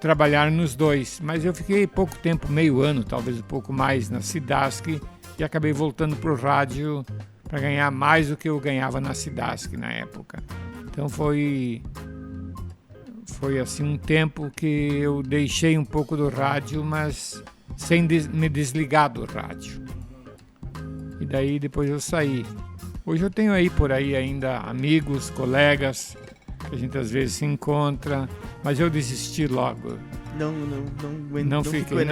trabalhar nos dois, mas eu fiquei pouco tempo, meio ano, talvez um pouco mais na SIDASC e acabei voltando para o rádio para ganhar mais do que eu ganhava na SIDASC na época. Então foi assim um tempo que eu deixei um pouco do rádio, mas sem me desligar do rádio. E daí depois eu saí. Hoje eu tenho aí por aí ainda amigos, colegas, que a gente às vezes se encontra, mas eu desisti logo. Não fiquei.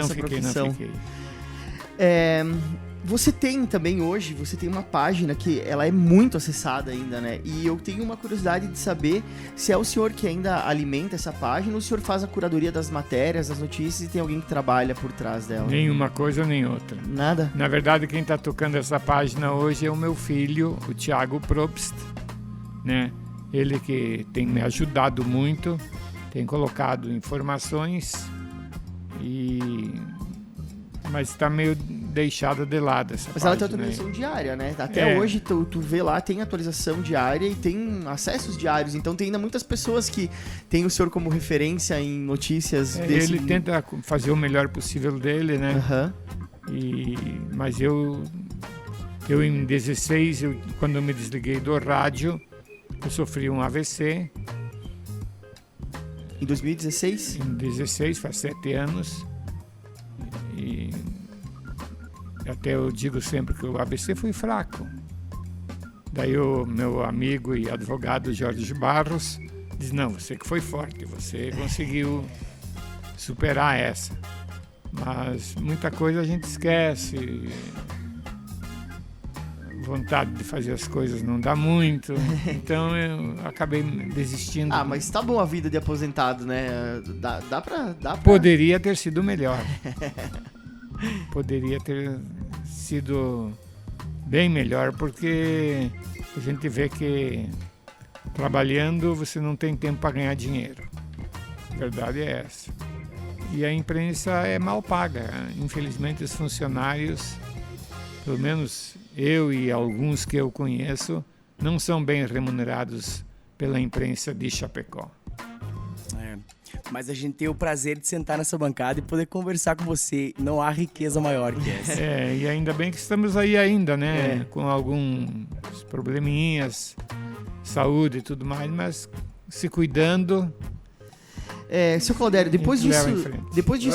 Você tem também hoje, você tem uma página que ela é muito acessada ainda, né? E eu tenho uma curiosidade de saber se é o senhor que ainda alimenta essa página ou o senhor faz a curadoria das matérias, das notícias e tem alguém que trabalha por trás dela? Nenhuma coisa nem outra. Nada? Na verdade, quem está tocando essa página hoje é o meu filho, o Thiago Probst, né? Ele que tem me ajudado muito, tem colocado informações mas está meio deixada de lado essa Mas página. ela tem atualização diária, né? Até hoje tu vê lá, tem atualização diária e tem acessos diários. Então tem ainda muitas pessoas que têm o senhor como referência em notícias desse... Ele tenta fazer o melhor possível dele, né? Mas eu em 16, quando eu me desliguei do rádio, eu sofri um AVC. Em 2016? Em 16, faz 7 anos. E até eu digo sempre que o AVC foi fraco. Daí o meu amigo e advogado Jorge Barros diz, não, você que foi forte, você conseguiu superar essa. Mas muita coisa a gente esquece. Vontade de fazer as coisas não dá muito, então eu acabei desistindo. Mas tá bom a vida de aposentado, né? Dá pra... Poderia ter sido melhor. Poderia ter sido bem melhor, porque a gente vê que trabalhando você não tem tempo para ganhar dinheiro. A verdade é essa. E a imprensa é mal paga. Infelizmente os funcionários, pelo menos eu e alguns que eu conheço, não são bem remunerados pela imprensa de Chapecó. Mas a gente tem o prazer de sentar nessa bancada e poder conversar com você. Não há riqueza maior que essa. E ainda bem que estamos aí ainda, né? Com alguns probleminhas, saúde e tudo mais, mas se cuidando. Seu Claudério, depois disso...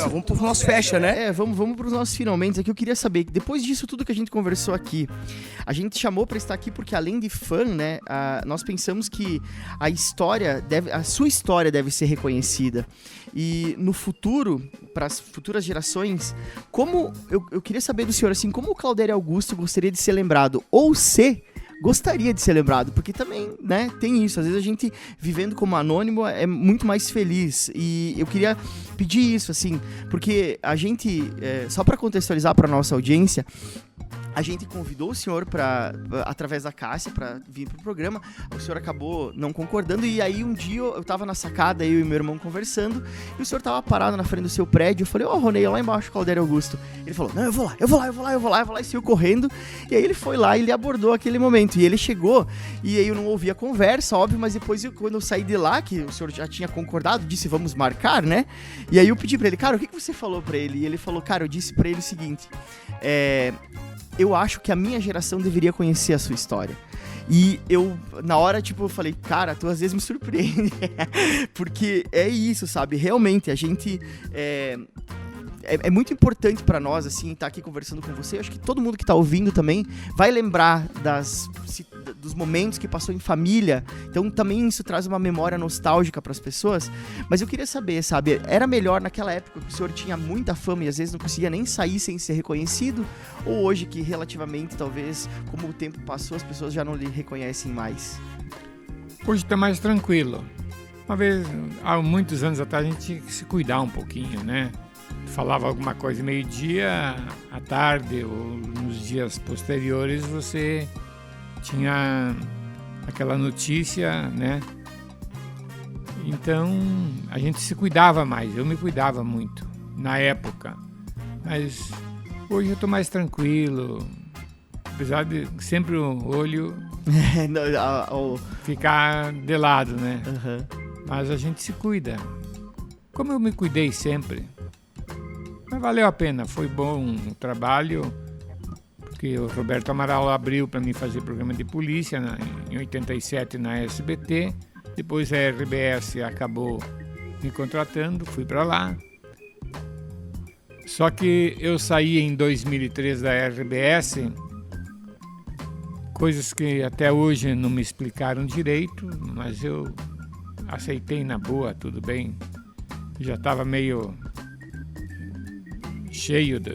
Vamos pro nosso fecha, né? Vamos pros nossos finalmente aqui. Eu queria saber, depois disso tudo que a gente conversou aqui, a gente chamou para estar aqui porque além de fã, né, nós pensamos que a sua história deve ser reconhecida. E no futuro, para as futuras gerações, eu queria saber do senhor, assim, como o Claudério Augusto gostaria de ser lembrado? Ou gostaria de ser lembrado, porque também, né, tem isso. Às vezes a gente, vivendo como anônimo, é muito mais feliz. E eu queria pedir isso, assim, porque a gente, só para contextualizar para nossa audiência, a gente convidou o senhor através da Cássia para vir pro programa. O senhor acabou não concordando e aí um dia eu tava na sacada, eu e meu irmão conversando, e o senhor tava parado na frente do seu prédio. Eu falei, Ronei, lá embaixo, Claudério Augusto. Ele falou, não, eu vou lá, e saiu correndo. E aí ele foi lá e ele abordou aquele momento. E ele chegou, e aí eu não ouvi a conversa, óbvio, mas depois quando eu saí de lá, que o senhor já tinha concordado, disse, vamos marcar, né? E aí eu pedi pra ele, cara, o que você falou pra ele? E ele falou, cara, eu disse pra ele o seguinte, eu acho que a minha geração deveria conhecer a sua história. E eu, na hora, eu falei, cara, tu às vezes me surpreende. Porque é isso, sabe? Realmente, a gente... É muito importante pra nós, assim, estar aqui conversando com você. Eu acho que todo mundo que tá ouvindo também vai lembrar dos momentos que passou em família. Então, também isso traz uma memória nostálgica pras pessoas. Mas eu queria saber, sabe? Era melhor naquela época que o senhor tinha muita fama e às vezes não conseguia nem sair sem ser reconhecido? Ou hoje que relativamente, talvez, como o tempo passou, as pessoas já não lhe reconhecem mais? Hoje tá mais tranquilo. Uma vez, há muitos anos atrás, a gente tinha que se cuidar um pouquinho, né? Falava alguma coisa meio-dia, à tarde ou nos dias posteriores, você tinha aquela notícia, né? Então, a gente se cuidava mais, eu me cuidava muito na época. Mas hoje eu estou mais tranquilo, apesar de sempre o olho ficar de lado, né? Uhum. Mas a gente se cuida, como eu me cuidei sempre. Mas valeu a pena, foi bom o trabalho, porque o Roberto Amaral abriu para mim fazer programa de polícia em 87 na SBT. Depois a RBS acabou me contratando, fui para lá. Só que eu saí em 2003 da RBS, coisas que até hoje não me explicaram direito, mas eu aceitei na boa, tudo bem. Já estava meio cheio da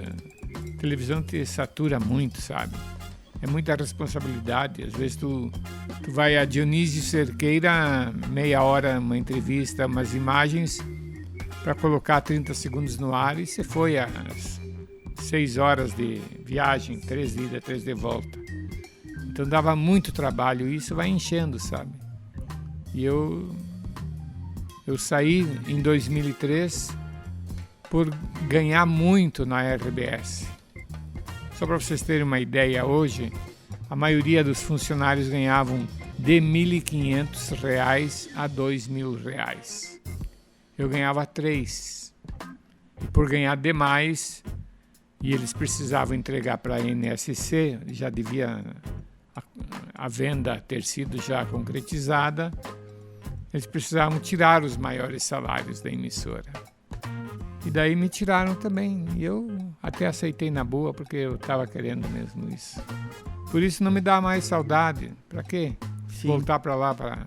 televisão, te satura muito, sabe? É muita responsabilidade. Às vezes tu vai a Dionísio Cerqueira, meia hora, uma entrevista, umas imagens, para colocar 30 segundos no ar, e você foi às 6 horas de viagem, 3 de ida, 3 de volta. Então dava muito trabalho, e isso vai enchendo, sabe? E eu saí em 2003 por ganhar muito na RBS. Só para vocês terem uma ideia, hoje a maioria dos funcionários ganhavam de R$ 1.500 a R$ 2.000. Eu ganhava 3. E por ganhar demais, e eles precisavam entregar para a NSC, já devia a venda ter sido já concretizada, eles precisavam tirar os maiores salários da emissora. E daí me tiraram também. E eu até aceitei na boa, porque eu estava querendo mesmo isso. Por isso não me dá mais saudade. Para quê? Sim. Voltar para lá para...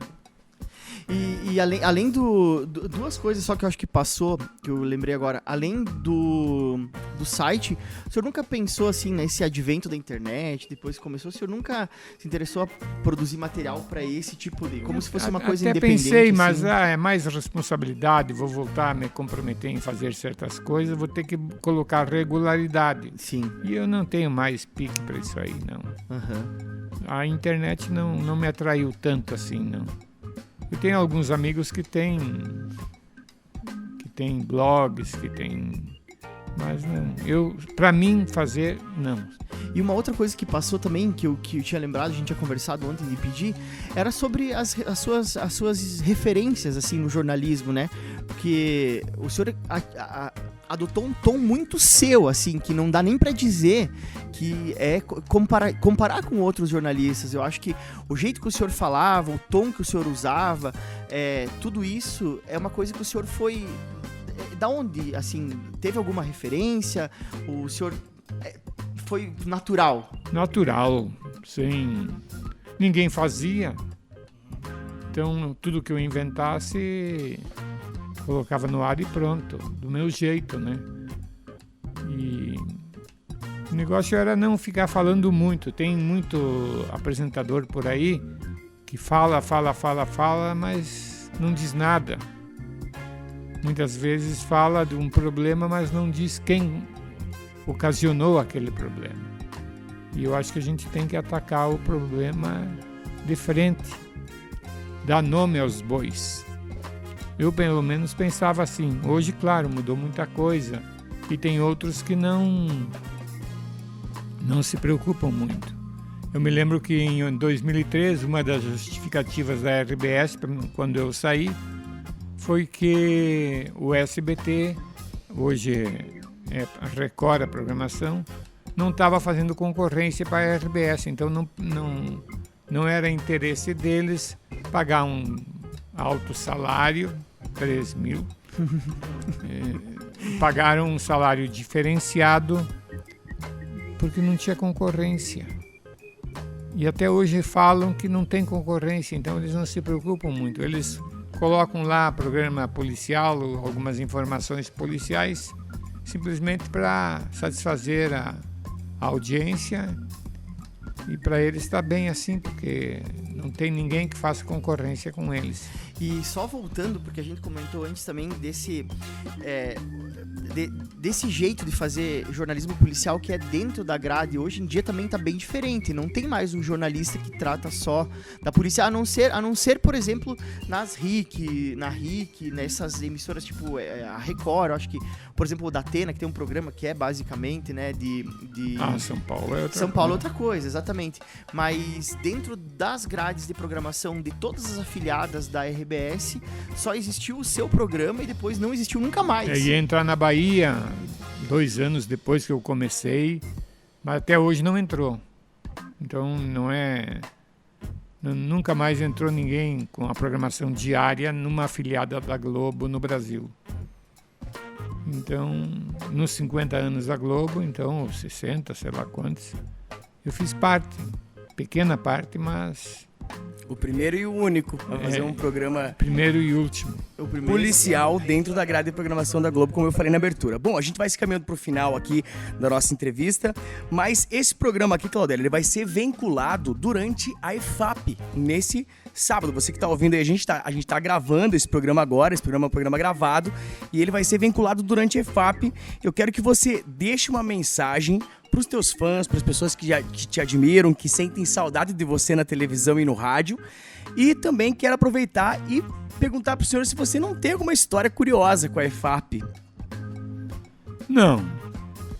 E além duas coisas só que eu acho que passou, que eu lembrei agora. Além do site, o senhor nunca pensou assim, nesse advento da internet, depois começou, o senhor nunca se interessou a produzir material para esse tipo de... Como se fosse uma coisa até independente? Pensei, mas assim. é mais responsabilidade, vou voltar a me comprometer em fazer certas coisas, vou ter que colocar regularidade. Sim. E eu não tenho mais pique para isso aí, não. Uhum. A internet não me atraiu tanto assim, não. Eu tenho alguns amigos que têm blogs, mas não. Para mim fazer, não. E uma outra coisa que passou também, que eu tinha lembrado, a gente tinha conversado ontem de pedir, era sobre as suas referências, assim, no jornalismo, né? Porque o senhor adotou um tom muito seu, assim, que não dá nem pra dizer que é comparar com outros jornalistas. Eu acho que o jeito que o senhor falava, o tom que o senhor usava, tudo isso é uma coisa que o senhor foi... Da onde, assim, teve alguma referência? O senhor foi natural? Natural, sem... Ninguém fazia. Então, tudo que eu inventasse, colocava no ar e pronto, do meu jeito, né? E o negócio era não ficar falando muito. Tem muito apresentador por aí que fala, mas não diz nada. Muitas vezes fala de um problema, mas não diz quem ocasionou aquele problema. E eu acho que a gente tem que atacar o problema de frente, dar nome aos bois. Eu, pelo menos, pensava assim. Hoje, claro, mudou muita coisa. E tem outros que não se preocupam muito. Eu me lembro que em 2013, uma das justificativas da RBS, quando eu saí, foi que o SBT, hoje é a Record, a programação, não estava fazendo concorrência para a RBS, então não era interesse deles pagar um alto salário, 3 mil, pagaram um salário diferenciado porque não tinha concorrência. E até hoje falam que não tem concorrência, então eles não se preocupam muito. Eles colocam lá programa policial, algumas informações policiais, simplesmente para satisfazer a audiência, e para eles está bem assim, porque não tem ninguém que faça concorrência com eles. E só voltando, porque a gente comentou antes também desse jeito de fazer jornalismo policial que é dentro da grade, hoje em dia também está bem diferente. Não tem mais um jornalista que trata só da polícia, a não ser, por exemplo, na RIC, nessas emissoras tipo a Record, eu acho que, por exemplo, o da Atena, que tem um programa que é basicamente, né, São Paulo é outra São Paulo é outra coisa, exatamente. Mas dentro das grades de programação de todas as afiliadas da RBS, só existiu o seu programa e depois não existiu nunca mais. Eu ia entrar na Bahia 2 anos depois que eu comecei, mas até hoje não entrou. Então nunca mais entrou ninguém com a programação diária numa afiliada da Globo no Brasil. Então, nos 50 anos da Globo, então, 60, sei lá quantos, eu fiz parte, pequena parte, mas... O primeiro e o único a fazer um programa... Primeiro e último. Policial dentro da grade de programação da Globo, como eu falei na abertura. Bom, a gente vai se caminhando pro final aqui da nossa entrevista, mas esse programa aqui, Claudélia, ele vai ser vinculado durante a EFAP, nesse sábado. Você que tá ouvindo aí, a gente tá gravando esse programa agora, esse programa é um programa gravado, e ele vai ser vinculado durante a EFAP. Eu quero que você deixe uma mensagem para os teus fãs, para as pessoas que te admiram, que sentem saudade de você na televisão e no rádio. E também quero aproveitar e perguntar para o senhor se você não tem alguma história curiosa com a EFAP. Não,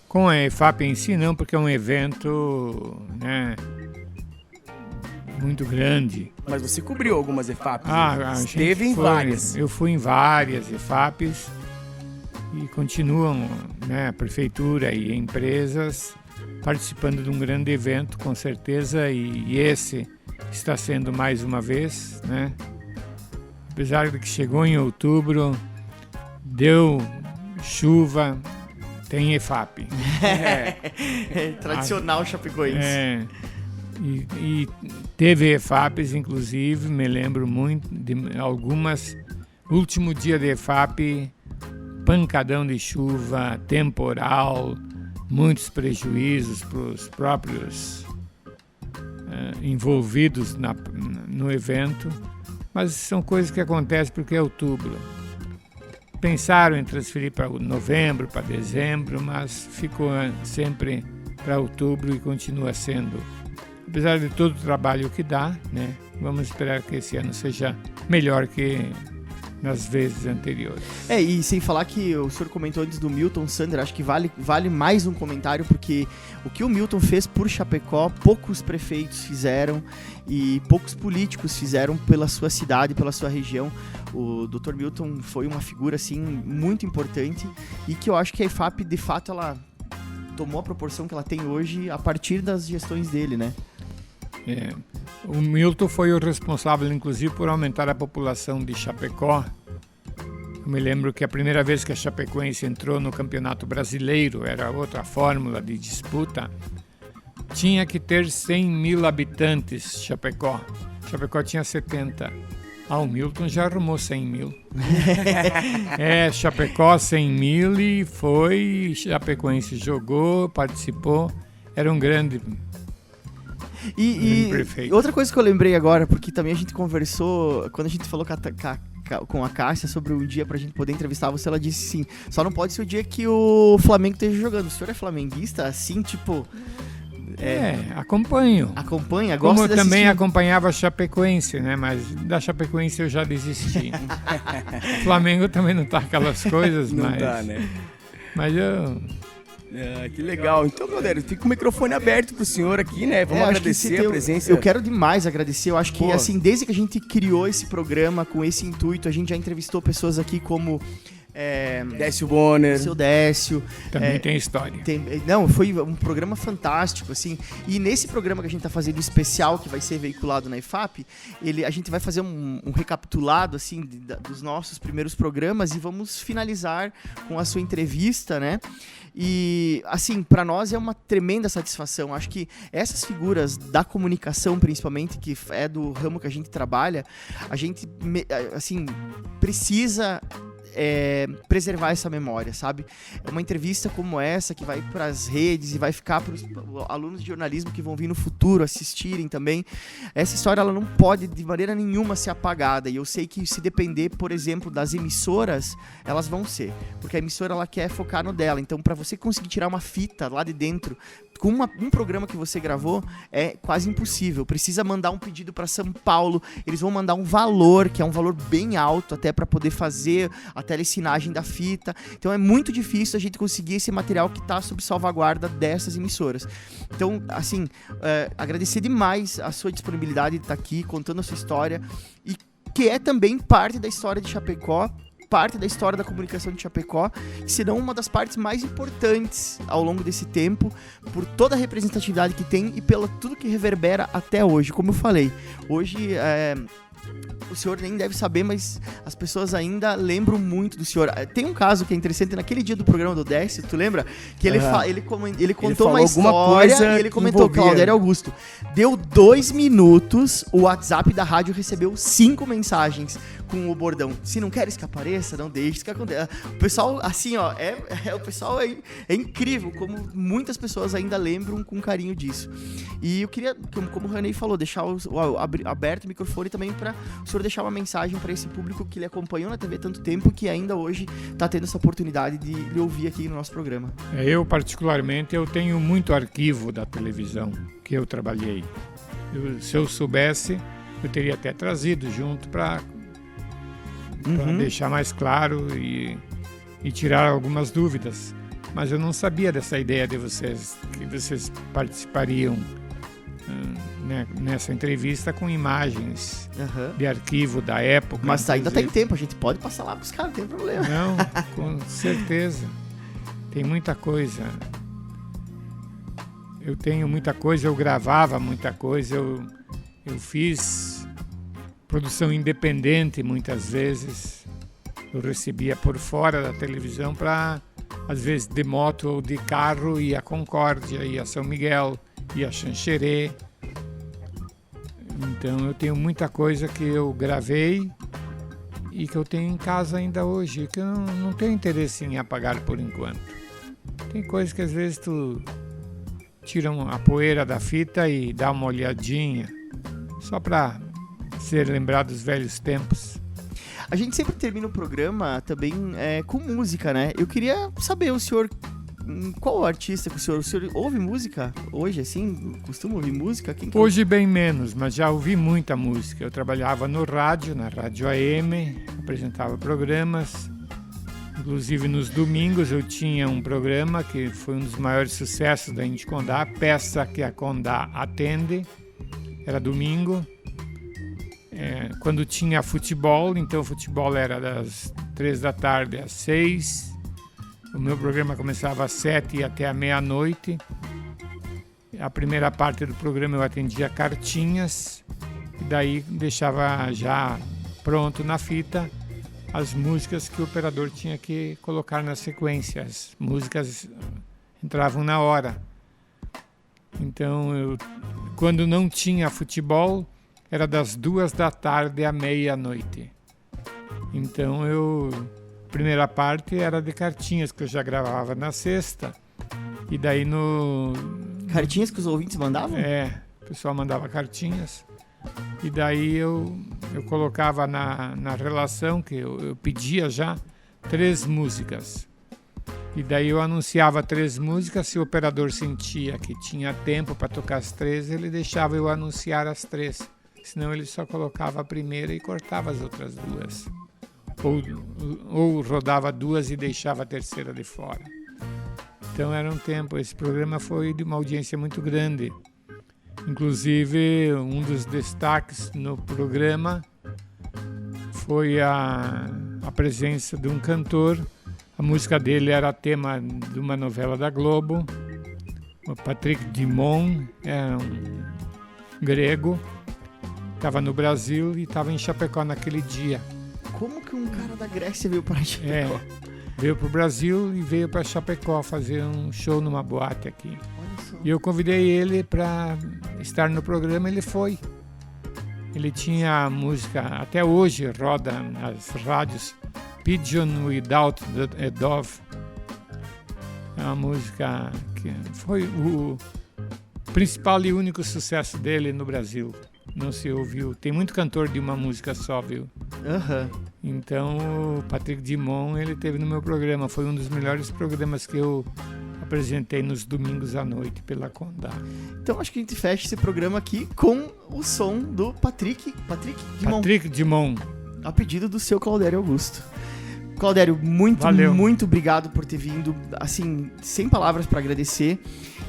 com a EFAP em si não, porque é um evento, né, muito grande. Mas você cobriu algumas EFAPs? Esteve em várias. Eu fui em várias EFAPs e continuam, né, a prefeitura e empresas participando de um grande evento, com certeza, e esse está sendo mais uma vez, né? Apesar de que chegou em outubro, deu chuva, tem EFAP. Tradicional chapecoense. E teve EFAPs, inclusive, me lembro muito de algumas. Último dia de EFAP, pancadão de chuva, temporal, muitos prejuízos para os próprios envolvidos no evento, mas são coisas que acontecem porque é outubro. Pensaram em transferir para novembro, para dezembro, mas ficou sempre para outubro e continua sendo. Apesar de todo o trabalho que dá, né? Vamos esperar que esse ano seja melhor que nas vezes anteriores. E sem falar que o senhor comentou antes do Milton Sander, acho que vale mais um comentário, porque o que o Milton fez por Chapecó, poucos prefeitos fizeram e poucos políticos fizeram pela sua cidade, pela sua região. O Dr. Milton foi uma figura assim muito importante e que eu acho que a EFAP, de fato, ela tomou a proporção que ela tem hoje a partir das gestões dele, né? O Milton foi o responsável, inclusive, por aumentar a população de Chapecó. Eu me lembro que a primeira vez que a Chapecoense entrou no Campeonato Brasileiro, era outra fórmula de disputa, tinha que ter 100 mil habitantes, Chapecó. Chapecó tinha 70. O Milton já arrumou 100 mil. Chapecó 100 mil e foi, Chapecoense jogou, participou, era um grande... E outra coisa que eu lembrei agora, porque também a gente conversou, quando a gente falou com a Cássia sobre um dia pra gente poder entrevistar você, ela disse sim, só não pode ser o dia que o Flamengo esteja jogando. O senhor é flamenguista, assim, tipo... Acompanho. Acompanha, gosta de assistir. Como eu também acompanhava a Chapecoense, né? Mas da Chapecoense eu já desisti. O Flamengo também não tá aquelas coisas, não tá, né? Mas eu... que legal. Então, Claudélia, fica o microfone aberto pro senhor aqui, né? Vamos agradecer a presença. Eu quero demais agradecer. Eu acho que, assim, desde que a gente criou esse programa com esse intuito, a gente já entrevistou pessoas aqui como... Décio Bonner. Seu Décio. Também tem história. Foi um programa fantástico, assim. E nesse programa que a gente tá fazendo especial, que vai ser veiculado na EFAP, a gente vai fazer um recapitulado, assim, dos nossos primeiros programas e vamos finalizar com a sua entrevista, né? E, assim, para nós é uma tremenda satisfação. Acho que essas figuras da comunicação, principalmente, que é do ramo que a gente trabalha, a gente, assim, precisa preservar essa memória, sabe? É uma entrevista como essa que vai para as redes e vai ficar para os alunos de jornalismo que vão vir no futuro assistirem também. Essa história ela não pode de maneira nenhuma ser apagada, e eu sei que se depender, por exemplo, das emissoras, elas vão ser, porque a emissora ela quer focar no dela. Então, para você conseguir tirar uma fita lá de dentro com um programa que você gravou, é quase impossível. Precisa mandar um pedido para São Paulo, eles vão mandar um valor, que é um valor bem alto, até para poder fazer a telecinagem da fita. Então é muito difícil a gente conseguir esse material que está sob salvaguarda dessas emissoras. Então, assim, agradecer demais a sua disponibilidade de estar aqui, contando a sua história, e que é também parte da história de Chapecó, parte da história da comunicação de Chapecó, se não uma das partes mais importantes ao longo desse tempo, por toda a representatividade que tem e pelo tudo que reverbera até hoje. Como eu falei, hoje o senhor nem deve saber, mas as pessoas ainda lembram muito do senhor. Tem um caso que é interessante, naquele dia do programa do Décio, tu lembra? Que ele contou uma história e ele comentou, Claudério Augusto, deu 2 minutos, o WhatsApp da rádio recebeu 5 mensagens com o bordão: se não queres que apareça, não deixe que aconteça. O pessoal, assim, ó, o pessoal é incrível, como muitas pessoas ainda lembram com carinho disso. E eu queria, como o Ranei falou, deixar aberto o microfone também para o senhor deixar uma mensagem para esse público que lhe acompanhou na TV há tanto tempo, que ainda hoje está tendo essa oportunidade de lhe ouvir aqui no nosso programa. Eu, particularmente, eu tenho muito arquivo da televisão que eu trabalhei. Se eu soubesse, eu teria até trazido junto para deixar mais claro e tirar algumas dúvidas. Mas eu não sabia dessa ideia de vocês, que vocês participariam nessa entrevista com imagens de arquivo da época. Mas ainda tem tempo, a gente pode passar lá buscar, não tem problema. Não, com certeza. Tem muita coisa. Eu tenho muita coisa, eu gravava muita coisa, eu fiz produção independente muitas vezes. Eu recebia por fora da televisão para, às vezes, de moto ou de carro, ia a Concórdia, ia a São Miguel, ia a Xanxerê. Então eu tenho muita coisa que eu gravei e que eu tenho em casa ainda hoje, que eu não tenho interesse em apagar por enquanto. Tem coisas que às vezes tu tira a poeira da fita e dá uma olhadinha, só para ser lembrado dos velhos tempos. A gente sempre termina o programa também com música, né? Eu queria saber, o senhor, qual artista que o senhor ouve música hoje, assim? Costuma ouvir música? Hoje bem menos, mas já ouvi muita música. Eu trabalhava no rádio, na Rádio AM, apresentava programas. Inclusive nos domingos eu tinha um programa que foi um dos maiores sucessos da Índio Condá, Peça que a Condá Atende. Era domingo. Quando tinha futebol, então o futebol era das 3 da tarde às 6. O meu programa começava às 7 e até à meia-noite. A primeira parte do programa eu atendia cartinhas e daí deixava já pronto na fita as músicas que o operador tinha que colocar na sequência. As músicas entravam na hora. Então, quando não tinha futebol, era das 2 da tarde à meia-noite. Então, a primeira parte era de cartinhas, que eu já gravava na sexta. E daí Cartinhas que os ouvintes mandavam? O pessoal mandava cartinhas. E daí eu colocava na relação, que eu pedia já 3 músicas. E daí eu anunciava 3 músicas. Se o operador sentia que tinha tempo para tocar as 3, ele deixava eu anunciar as 3. Senão ele só colocava a primeira e cortava as outras 2. Ou rodava 2 e deixava a terceira de fora. Então era um tempo. Esse programa foi de uma audiência muito grande. Inclusive, um dos destaques no programa foi a presença de um cantor. A música dele era tema de uma novela da Globo. O Patrick Dimon, é um grego, estava no Brasil e estava em Chapecó naquele dia. Como que um cara da Grécia veio para Chapecó? Veio para o Brasil e veio para Chapecó fazer um show numa boate aqui. Olha só. E eu convidei ele para estar no programa, ele foi. Ele tinha a música, até hoje roda nas rádios, Pigeon Without a Dove. É uma música que foi o principal e único sucesso dele no Brasil. Não se ouviu. Tem muito cantor de uma música só, viu? Então o Patrick Dumont, ele teve no meu programa. Foi um dos melhores programas que eu apresentei nos domingos à noite pela Condá. Então acho que a gente fecha esse programa aqui com o som do Patrick Dumont. Patrick Dumont. A pedido do seu Claudério Augusto. Claudério, Valeu. muito obrigado por ter vindo, assim, sem palavras para agradecer.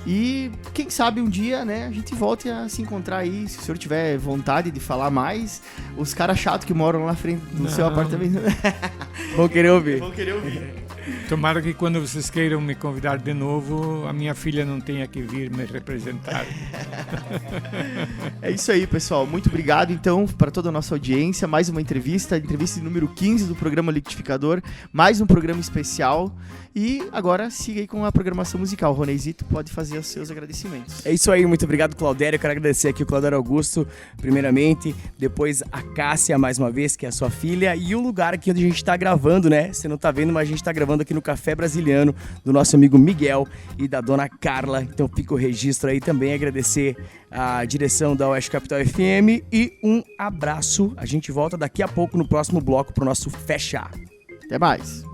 E quem sabe um dia, né, a gente volte a se encontrar aí, se o senhor tiver vontade de falar mais. Os caras chatos que moram lá na frente do seu apartamento Vão querer ouvir. vão querer ouvir. Tomara que quando vocês queiram me convidar de novo, a minha filha não tenha que vir me representar. É isso aí, pessoal. Muito obrigado, então, para toda a nossa audiência. Mais uma entrevista número 15 do programa Liquidificador. Mais um programa especial. E agora siga aí com a programação musical. Ronezito pode fazer os seus agradecimentos. É isso aí, muito obrigado, Claudério. Eu quero agradecer aqui o Claudério Augusto, primeiramente, depois a Cássia, mais uma vez, que é a sua filha, e o lugar aqui onde a gente está gravando, né? Você não tá vendo, mas a gente está gravando aqui no Café Brasiliano, do nosso amigo Miguel e da dona Carla. Então fica o registro aí também, agradecer a direção da Oeste Capital FM e um abraço. A gente volta daqui a pouco no próximo bloco pro nosso Fechar. Até mais.